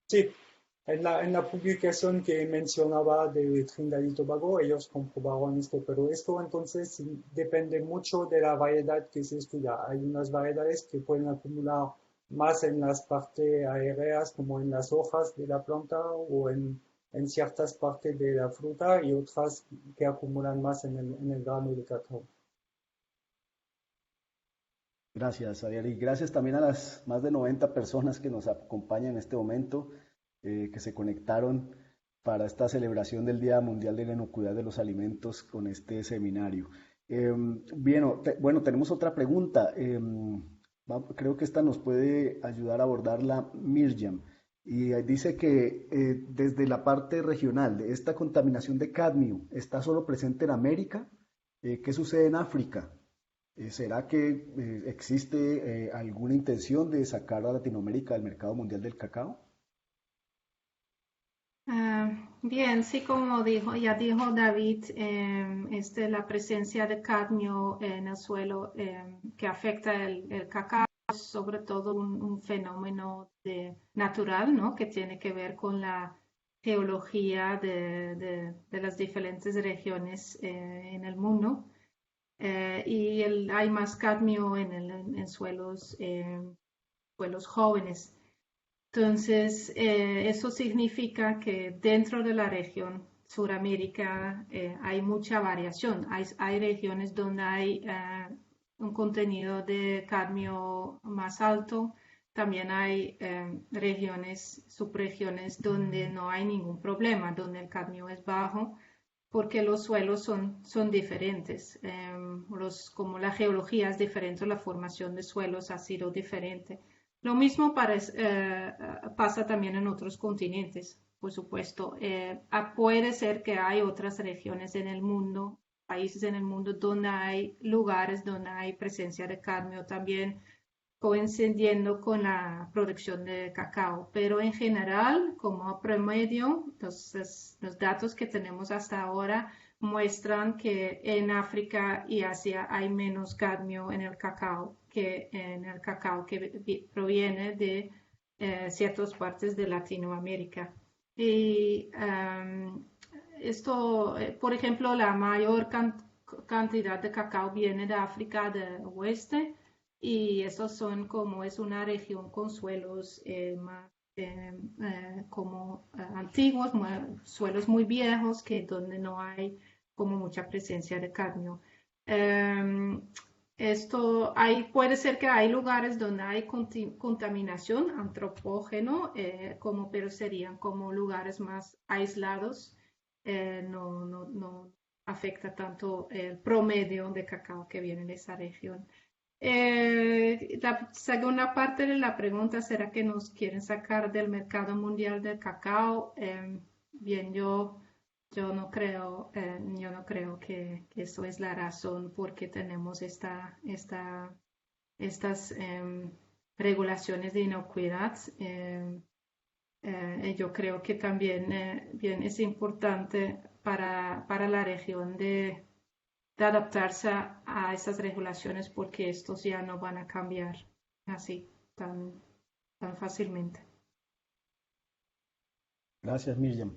Sí, en la publicación que mencionaba de Trinidad y Tobago, ellos comprobaron esto, pero esto entonces depende mucho de la variedad que se estudia. Hay unas variedades que pueden acumular más en las partes aéreas, como en las hojas de la planta o en en ciertas partes de la fruta y otras que acumulan más en el grano de cacao.
Gracias, Javier, y gracias también a las más de 90 personas que nos acompañan en este momento, que se conectaron para esta celebración del Día Mundial de la Inocuidad de los Alimentos con este seminario. Bien, bueno, tenemos otra pregunta. Creo que esta nos puede ayudar a abordarla Mirjam. Y dice que desde la parte regional de esta contaminación de cadmio, ¿está solo presente en América? ¿Qué sucede en África? ¿Será que existe alguna intención de sacar a Latinoamérica del mercado mundial del cacao?
Bien, sí, como ya dijo David, la presencia de cadmio en el suelo que afecta el cacao es sobre todo un fenómeno natural, ¿no? Que tiene que ver con la geología de las diferentes regiones en el mundo. Y hay más cadmio en suelos jóvenes. Entonces, eso significa que dentro de la región Suramérica hay mucha variación. Hay regiones donde hay un contenido de cadmio más alto. También hay subregiones donde no hay ningún problema, donde el cadmio es bajo, porque los suelos son diferentes. Como la geología es diferente, la formación de suelos ha sido diferente. Lo mismo pasa también en otros continentes, por supuesto. Puede ser que hay otras regiones en el mundo, países en el mundo donde hay lugares donde hay presencia de cadmio también coincidiendo con la producción de cacao. Pero en general, como promedio, los datos que tenemos hasta ahora muestran que en África y Asia hay menos cadmio en el cacao que en el cacao que proviene de ciertas partes de Latinoamérica. Y por ejemplo, la mayor cantidad de cacao viene de África del Oeste y esos son como es una región con suelos más antiguos, suelos muy viejos, donde no hay como mucha presencia de cadmio. Puede ser que hay lugares donde hay contaminación antropógeno, pero serían como lugares más aislados, no afecta tanto el promedio de cacao que viene de esa región. La segunda parte de la pregunta, ¿será que nos quieren sacar del mercado mundial del cacao? Bien, yo no creo que eso es la razón por qué tenemos estas regulaciones de inocuidad. Yo creo que también bien, es importante para la región de adaptarse a esas regulaciones porque estos ya no van a cambiar así tan fácilmente.
Gracias, Miriam.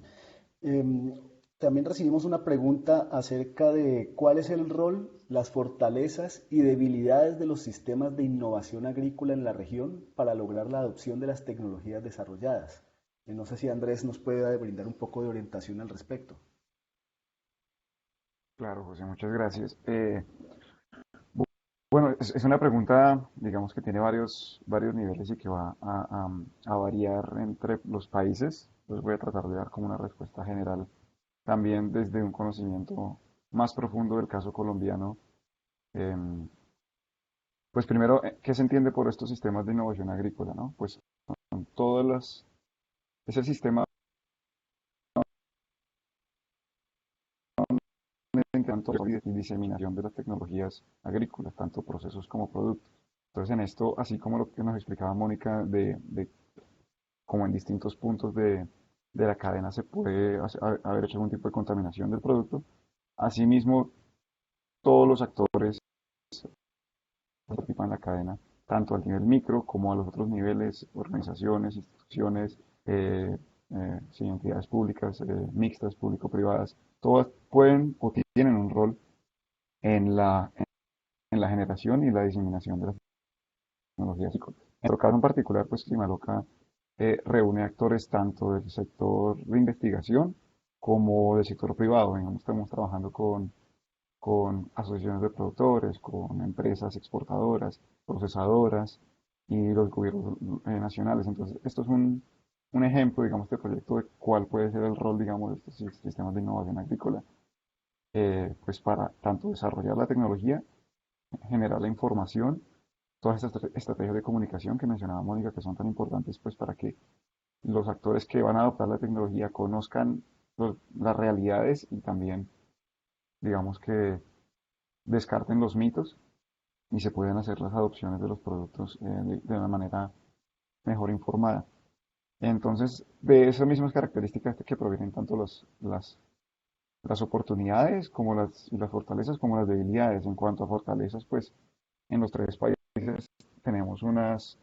También recibimos una pregunta acerca de cuál es el rol, las fortalezas y debilidades de los sistemas de innovación agrícola en la región para lograr la adopción de las tecnologías desarrolladas. No sé si Andrés nos puede brindar un poco de orientación al respecto.
Claro, José, muchas gracias. Bueno, es una pregunta, digamos, que tiene varios niveles y que va a variar entre los países. Entonces voy a tratar de dar como una respuesta general, también desde un conocimiento más profundo del caso colombiano. Em, pues primero, ¿qué se entiende por estos sistemas de innovación agrícola, no? Pues son es el sistema en tanto y diseminación de las tecnologías agrícolas, tanto procesos como productos. Entonces, en esto, así como lo que nos explicaba Mónica, como en distintos puntos de la cadena se puede haber hecho algún tipo de contaminación del producto, asimismo, todos los actores que participan en la cadena, tanto al nivel micro como a los otros niveles, organizaciones, instituciones, sí, entidades públicas, mixtas, público-privadas, todas pueden o tienen un rol en la generación y la diseminación de las tecnologías. En nuestro caso en particular, pues Climaloca reúne actores tanto del sector de investigación como del sector privado. Digamos, estamos trabajando con asociaciones de productores, con empresas exportadoras, procesadoras y los gobiernos nacionales. Entonces, esto es un ejemplo, digamos, de proyecto de cuál puede ser el rol, digamos, de estos sistemas de innovación agrícola, pues para tanto desarrollar la tecnología, generar la información, todas estas estrategias de comunicación que mencionaba Mónica, que son tan importantes, pues para que los actores que van a adoptar la tecnología conozcan las realidades y también, digamos que descarten los mitos y se pueden hacer las adopciones de los productos de una manera mejor informada. Entonces, de esas mismas características que provienen tanto las oportunidades como las fortalezas como las debilidades. En cuanto a fortalezas, pues en los tres países tenemos unas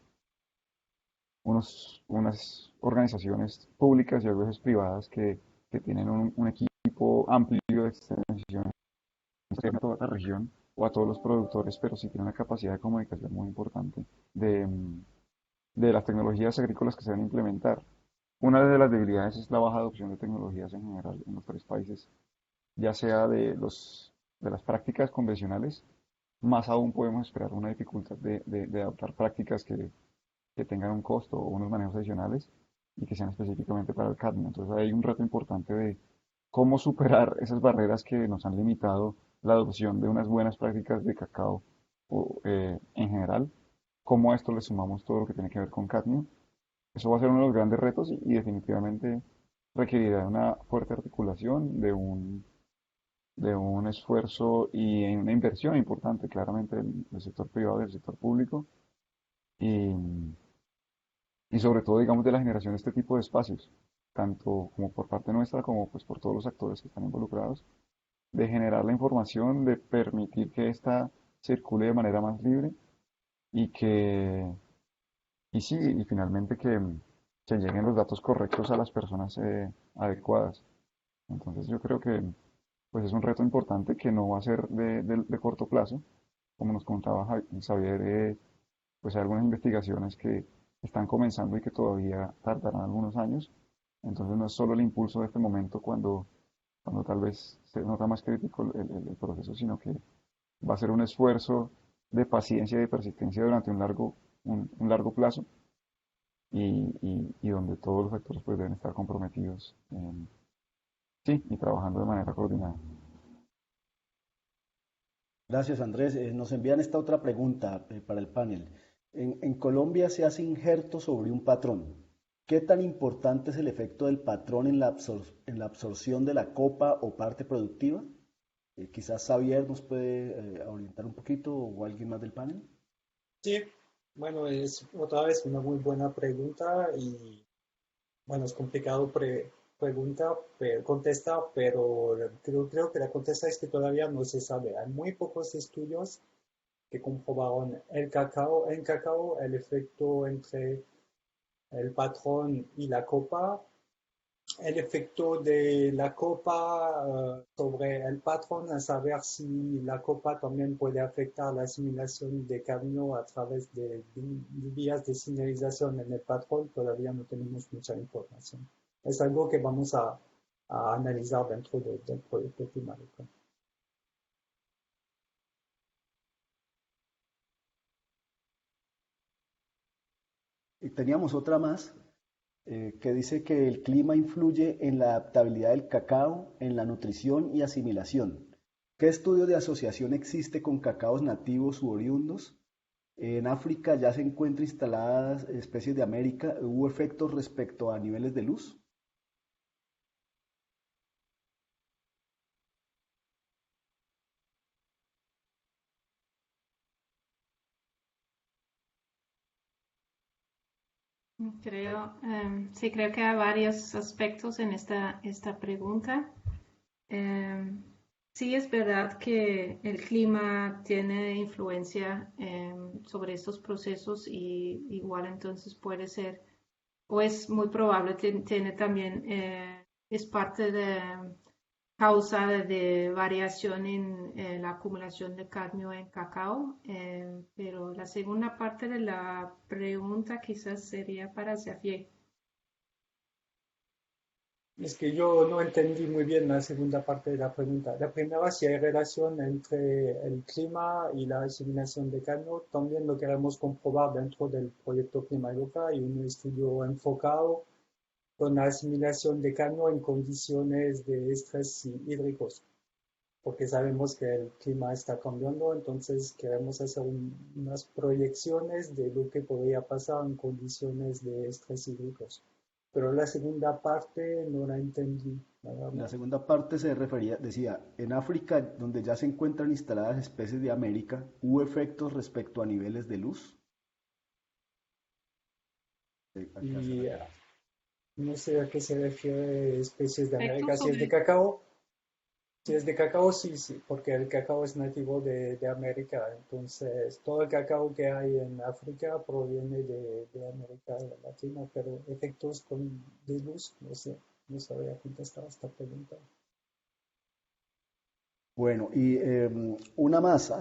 organizaciones públicas y a veces privadas que tienen un equipo amplio de extensión a toda la región o a todos los productores, pero sí tienen una capacidad de comunicación muy importante de las tecnologías agrícolas que se van a implementar. Una de las debilidades es la baja adopción de tecnologías en general en los tres países, ya sea de las prácticas convencionales, más aún podemos esperar una dificultad de adoptar prácticas que tengan un costo o unos manejos adicionales y que sean específicamente para el cadmio. Entonces hay un reto importante de cómo superar esas barreras que nos han limitado la adopción de unas buenas prácticas de cacao en general, cómo a esto le sumamos todo lo que tiene que ver con cadmio. Eso va a ser uno de los grandes retos y definitivamente requerirá una fuerte articulación de un esfuerzo y una inversión importante, claramente, del sector privado y del sector público, y, y sobre todo, digamos, de la generación de este tipo de espacios, tanto como por parte nuestra como pues por todos los actores que están involucrados, de generar la información, de permitir que ésta circule de manera más libre y y sí, y finalmente que lleguen los datos correctos a las personas adecuadas. Entonces yo creo que pues es un reto importante que no va a ser de corto plazo. Como nos contaba Xavier, pues hay algunas investigaciones que están comenzando y que todavía tardarán algunos años. Entonces no es solo el impulso de este momento cuando tal vez se nota más crítico el proceso, sino que va a ser un esfuerzo de paciencia y de persistencia durante un largo plazo y donde todos los actores pues deben estar comprometidos, sí, y trabajando de manera coordinada.
Gracias, Andrés. Nos envían esta otra pregunta para el panel. En Colombia se hace injerto sobre un patrón. ¿Qué tan importante es el efecto del patrón en en la absorción de la copa o parte productiva? Quizás Xavier nos puede orientar un poquito o alguien más del panel.
Sí, bueno, es otra vez una muy buena pregunta y bueno, es complicado contestar, pero creo que la contesta es que todavía no se sabe. Hay muy pocos estudios que comprobaron en cacao el efecto entre el patrón y la copa. El efecto de la copa sobre el patrón, a saber si la copa también puede afectar la asimilación de cadmio a través de vías de señalización en el patrón, todavía no tenemos mucha información. Es algo que vamos a analizar dentro del proyecto climático.
Y teníamos otra más que dice que el clima influye en la adaptabilidad del cacao, en la nutrición y asimilación. ¿Qué estudio de asociación existe con cacaos nativos u oriundos? En África ya se encuentran instaladas especies de América. ¿Hubo efectos respecto a niveles de luz?
Sí, creo que hay varios aspectos en esta pregunta. Sí, es verdad que el clima tiene influencia sobre estos procesos y igual entonces puede ser, o es muy probable, tiene también, es parte de causa de variación en la acumulación de cadmio en cacao, pero la segunda parte de la pregunta quizás sería para Xavier.
Es que yo no entendí muy bien la segunda parte de la pregunta. La primera, si hay relación entre el clima y la asimilación de cadmio, también lo queremos comprobar dentro del proyecto Climaloca y un estudio enfocado con la asimilación de cadmio en condiciones de estrés hídricos, porque sabemos que el clima está cambiando, entonces queremos hacer unas proyecciones de lo que podría pasar en condiciones de estrés hídricos. Pero la segunda parte no la entendí, la
La
verdad.
segunda parte se refería, decía, en África, donde ya se encuentran instaladas especies de América, ¿hubo efectos respecto a niveles de luz? Acá se
Y
refiere.
no sé a qué se refiere especies de América.
Efectos
Si es de
sobre
cacao, si es de cacao, sí, sí, porque el cacao es nativo de América. Entonces, todo el cacao que hay en África proviene de América Latina, pero efectos de luz, no sé, no sabría contestar esta pregunta.
Bueno, y una más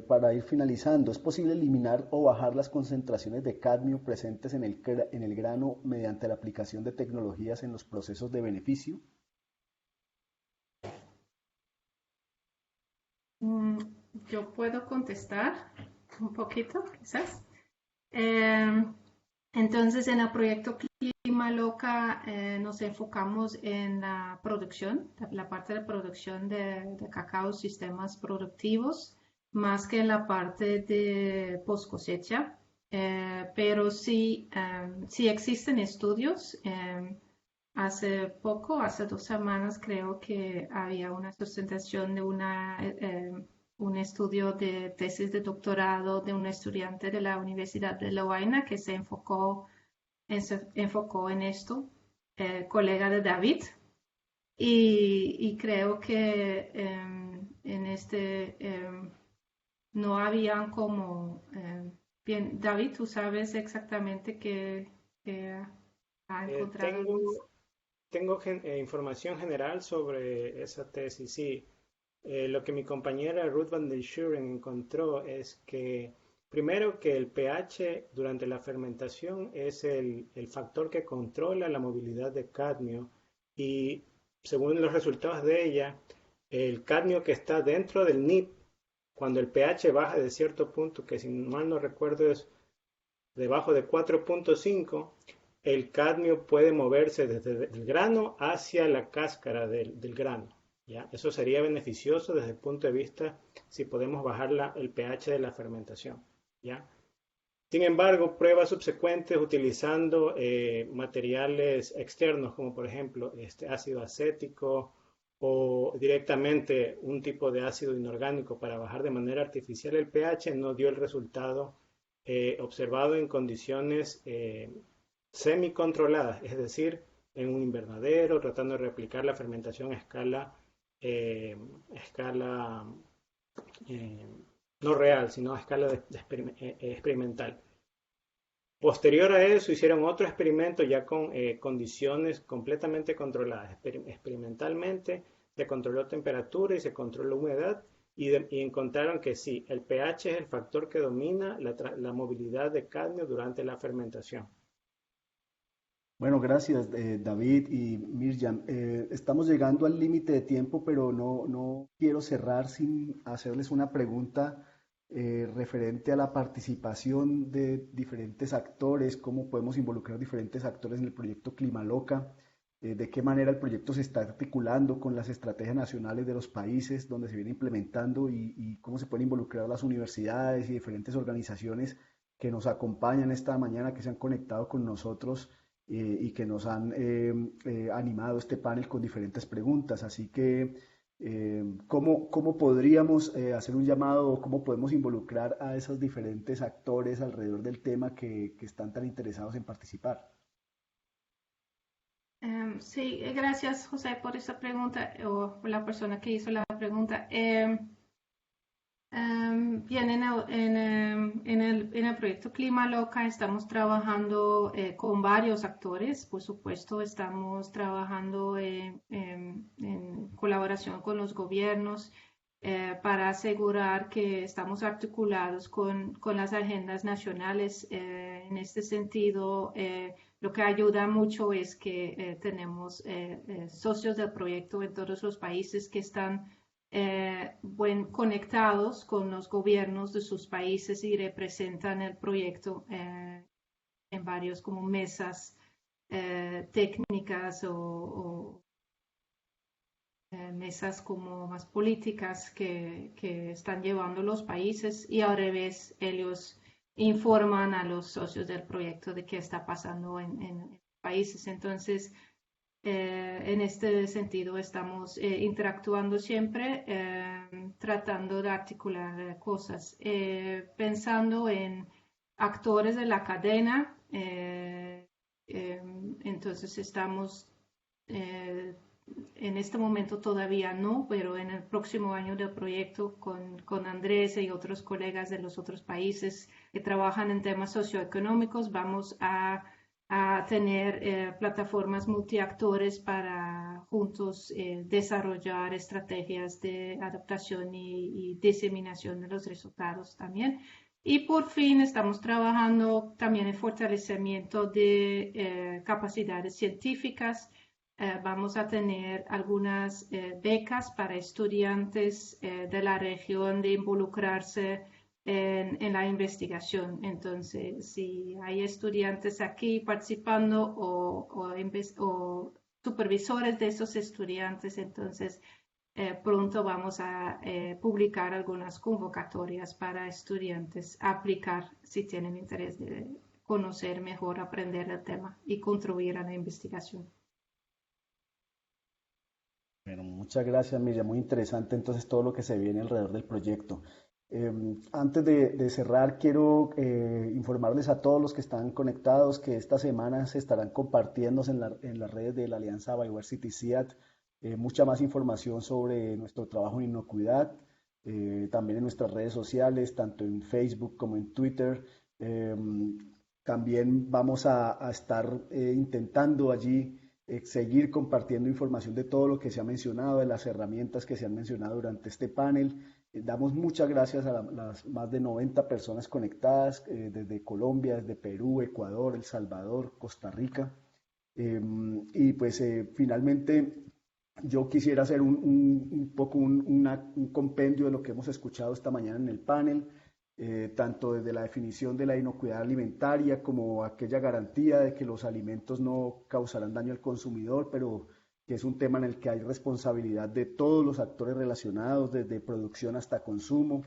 para ir finalizando. ¿Es posible eliminar o bajar las concentraciones de cadmio presentes en el grano mediante la aplicación de tecnologías en los procesos de beneficio?
Mm, yo puedo contestar un poquito, quizás. Eh, entonces, en el proyecto Clima Loca nos enfocamos en la producción, la parte de producción de cacao, sistemas productivos, más que en la parte de post cosecha. Pero sí, sí existen estudios. Hace poco, hace 2 semanas, creo que había una sustentación de un estudio de tesis de doctorado de un estudiante de la Universidad de Lovaina que se enfocó en esto, colega de David, y creo que en no habían como, bien, David, tú sabes exactamente que ha encontrado más.
Tengo, información general sobre esa tesis. Sí, lo que mi compañera Ruth van der Schuren encontró es que, primero, que el pH durante la fermentación es el factor que controla la movilidad de cadmio y, según los resultados de ella, el cadmio que está dentro del NIP, cuando el pH baja de cierto punto, que si mal no recuerdo es debajo de 4.5, el cadmio puede moverse desde el grano hacia la cáscara del grano. ¿Ya? Eso sería beneficioso desde el punto de vista si podemos bajar el pH de la fermentación. ¿Ya? Sin embargo, pruebas subsecuentes utilizando materiales externos, como por ejemplo este ácido acético o directamente un tipo de ácido inorgánico para bajar de manera artificial el pH, no dio el resultado observado en condiciones semi-controladas, es decir, en un invernadero, tratando de replicar la fermentación eh, a escala eh, no real, sino a escala experimental. Posterior a eso hicieron otro experimento ya con condiciones completamente controladas. Experimentalmente se controló temperatura y se controló humedad y encontraron que sí, el pH es el factor que domina la movilidad de cadmio durante la fermentación.
Bueno, gracias David y Mirjam. Estamos llegando al límite de tiempo, pero no quiero cerrar sin hacerles una pregunta referente a la participación de diferentes actores, cómo podemos involucrar diferentes actores en el proyecto Climaloca, de qué manera el proyecto se está articulando con las estrategias nacionales de los países donde se viene implementando y cómo se pueden involucrar las universidades y diferentes organizaciones que nos acompañan esta mañana, que se han conectado con nosotros y que nos han animado este panel con diferentes preguntas. Así que, ¿cómo podríamos hacer un llamado o cómo podemos involucrar a esos diferentes actores alrededor del tema que están tan interesados en participar?
Sí, gracias José por esa pregunta o por la persona que hizo la pregunta. Bien, en el proyecto Clima Loca estamos trabajando con varios actores. Por supuesto, estamos trabajando en colaboración con los gobiernos, para asegurar que estamos articulados con las agendas nacionales. En este sentido, lo que ayuda mucho es que tenemos socios del proyecto en todos los países que están conectados con los gobiernos de sus países y representan el proyecto en varios como mesas técnicas o mesas como más políticas que están llevando los países, y al revés ellos informan a los socios del proyecto de qué está pasando en países. Entonces, en este sentido estamos interactuando siempre, tratando de articular cosas, pensando en actores de la cadena. Entonces estamos en este momento todavía no, pero en el próximo año del proyecto con Andrés y otros colegas de los otros países que trabajan en temas socioeconómicos, vamos a tener plataformas multiactores para juntos desarrollar estrategias de adaptación y diseminación de los resultados también. Y por fin estamos trabajando también en fortalecimiento de capacidades científicas. Vamos a tener algunas becas para estudiantes de la región de involucrarse en la investigación. Entonces, si hay estudiantes aquí participando o supervisores de esos estudiantes, entonces pronto vamos a publicar algunas convocatorias para estudiantes a aplicar si tienen interés de conocer mejor, aprender el tema y contribuir a la investigación.
Bueno, muchas gracias, Miriam. Muy interesante entonces todo lo que se viene alrededor del proyecto. Antes de cerrar, quiero informarles a todos los que están conectados que esta semana se estarán compartiendo en las redes de la Alianza Bioversity CIAT mucha más información sobre nuestro trabajo en inocuidad, también en nuestras redes sociales, tanto en Facebook como en Twitter. También vamos a estar intentando allí seguir compartiendo información de todo lo que se ha mencionado, de las herramientas que se han mencionado durante este panel. Damos muchas gracias a las más de 90 personas conectadas desde Colombia, desde Perú, Ecuador, El Salvador, Costa Rica. Y pues finalmente yo quisiera hacer un poco un compendio de lo que hemos escuchado esta mañana en el panel, tanto desde la definición de la inocuidad alimentaria como aquella garantía de que los alimentos no causarán daño al consumidor, pero que es un tema en el que hay responsabilidad de todos los actores relacionados, desde producción hasta consumo,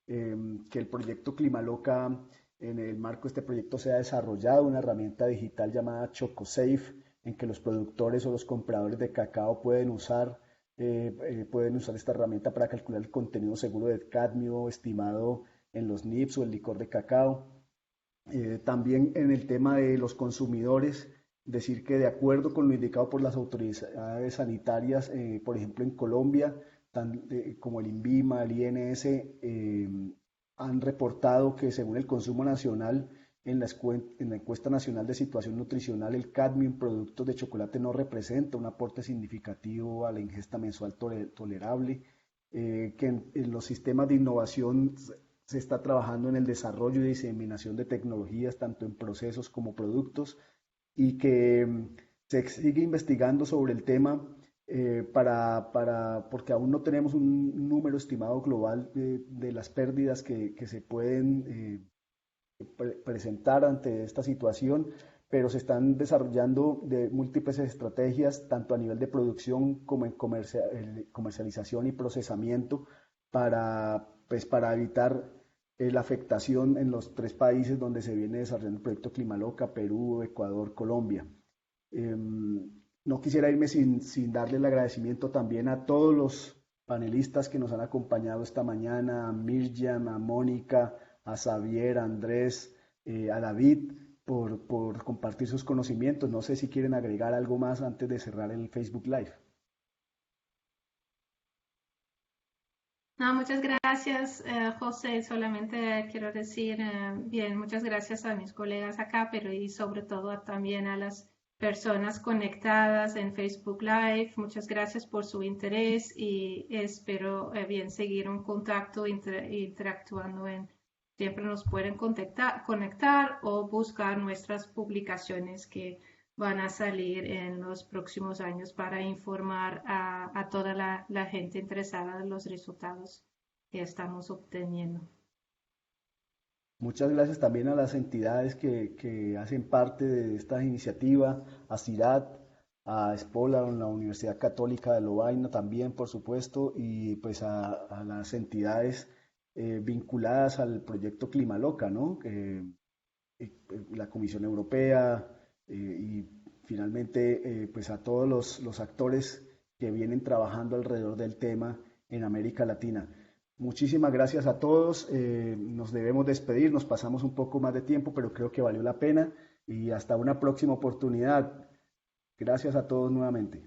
que el proyecto Climaloca, en el marco de este proyecto se ha desarrollado una herramienta digital llamada ChocoSafe, en que los productores o los compradores de cacao pueden usar esta herramienta para calcular el contenido seguro de cadmio estimado en los NIPS o el licor de cacao. También en el tema de los consumidores, decir que de acuerdo con lo indicado por las autoridades sanitarias, por ejemplo en Colombia, como el INVIMA, el INS, han reportado que según el consumo nacional, en la encuesta nacional de situación nutricional, el cadmio en productos de chocolate no representa un aporte significativo a la ingesta mensual tolerable, que en los sistemas de innovación se está trabajando en el desarrollo y diseminación de tecnologías, tanto en procesos como productos, y que se sigue investigando sobre el tema porque aún no tenemos un número estimado global de las pérdidas que se pueden presentar ante esta situación, pero se están desarrollando de múltiples estrategias, tanto a nivel de producción como en comercialización y procesamiento, para evitar la afectación en los 3 países donde se viene desarrollando el proyecto Climaloca: Perú, Ecuador, Colombia. No quisiera irme sin darle el agradecimiento también a todos los panelistas que nos han acompañado esta mañana, a Miriam, a Mónica, a Xavier, a Andrés, a David, por compartir sus conocimientos. No sé si quieren agregar algo más antes de cerrar el Facebook Live.
No, muchas gracias, José. Solamente quiero decir, muchas gracias a mis colegas acá, pero y sobre todo también a las personas conectadas en Facebook Live. Muchas gracias por su interés y espero bien seguir un contacto interactuando siempre nos pueden conectar o buscar nuestras publicaciones que van a salir en los próximos años para informar a toda la gente interesada en los resultados que estamos obteniendo.
Muchas gracias también a las entidades que hacen parte de esta iniciativa, a CIRAD, a Espola, la Universidad Católica de Lovaina también, por supuesto, y pues a las entidades vinculadas al proyecto Climaloca, ¿no? La Comisión Europea y finalmente pues a todos los actores que vienen trabajando alrededor del tema en América Latina. Muchísimas gracias a todos, nos debemos despedir, nos pasamos un poco más de tiempo, pero creo que valió la pena y hasta una próxima oportunidad. Gracias a todos nuevamente.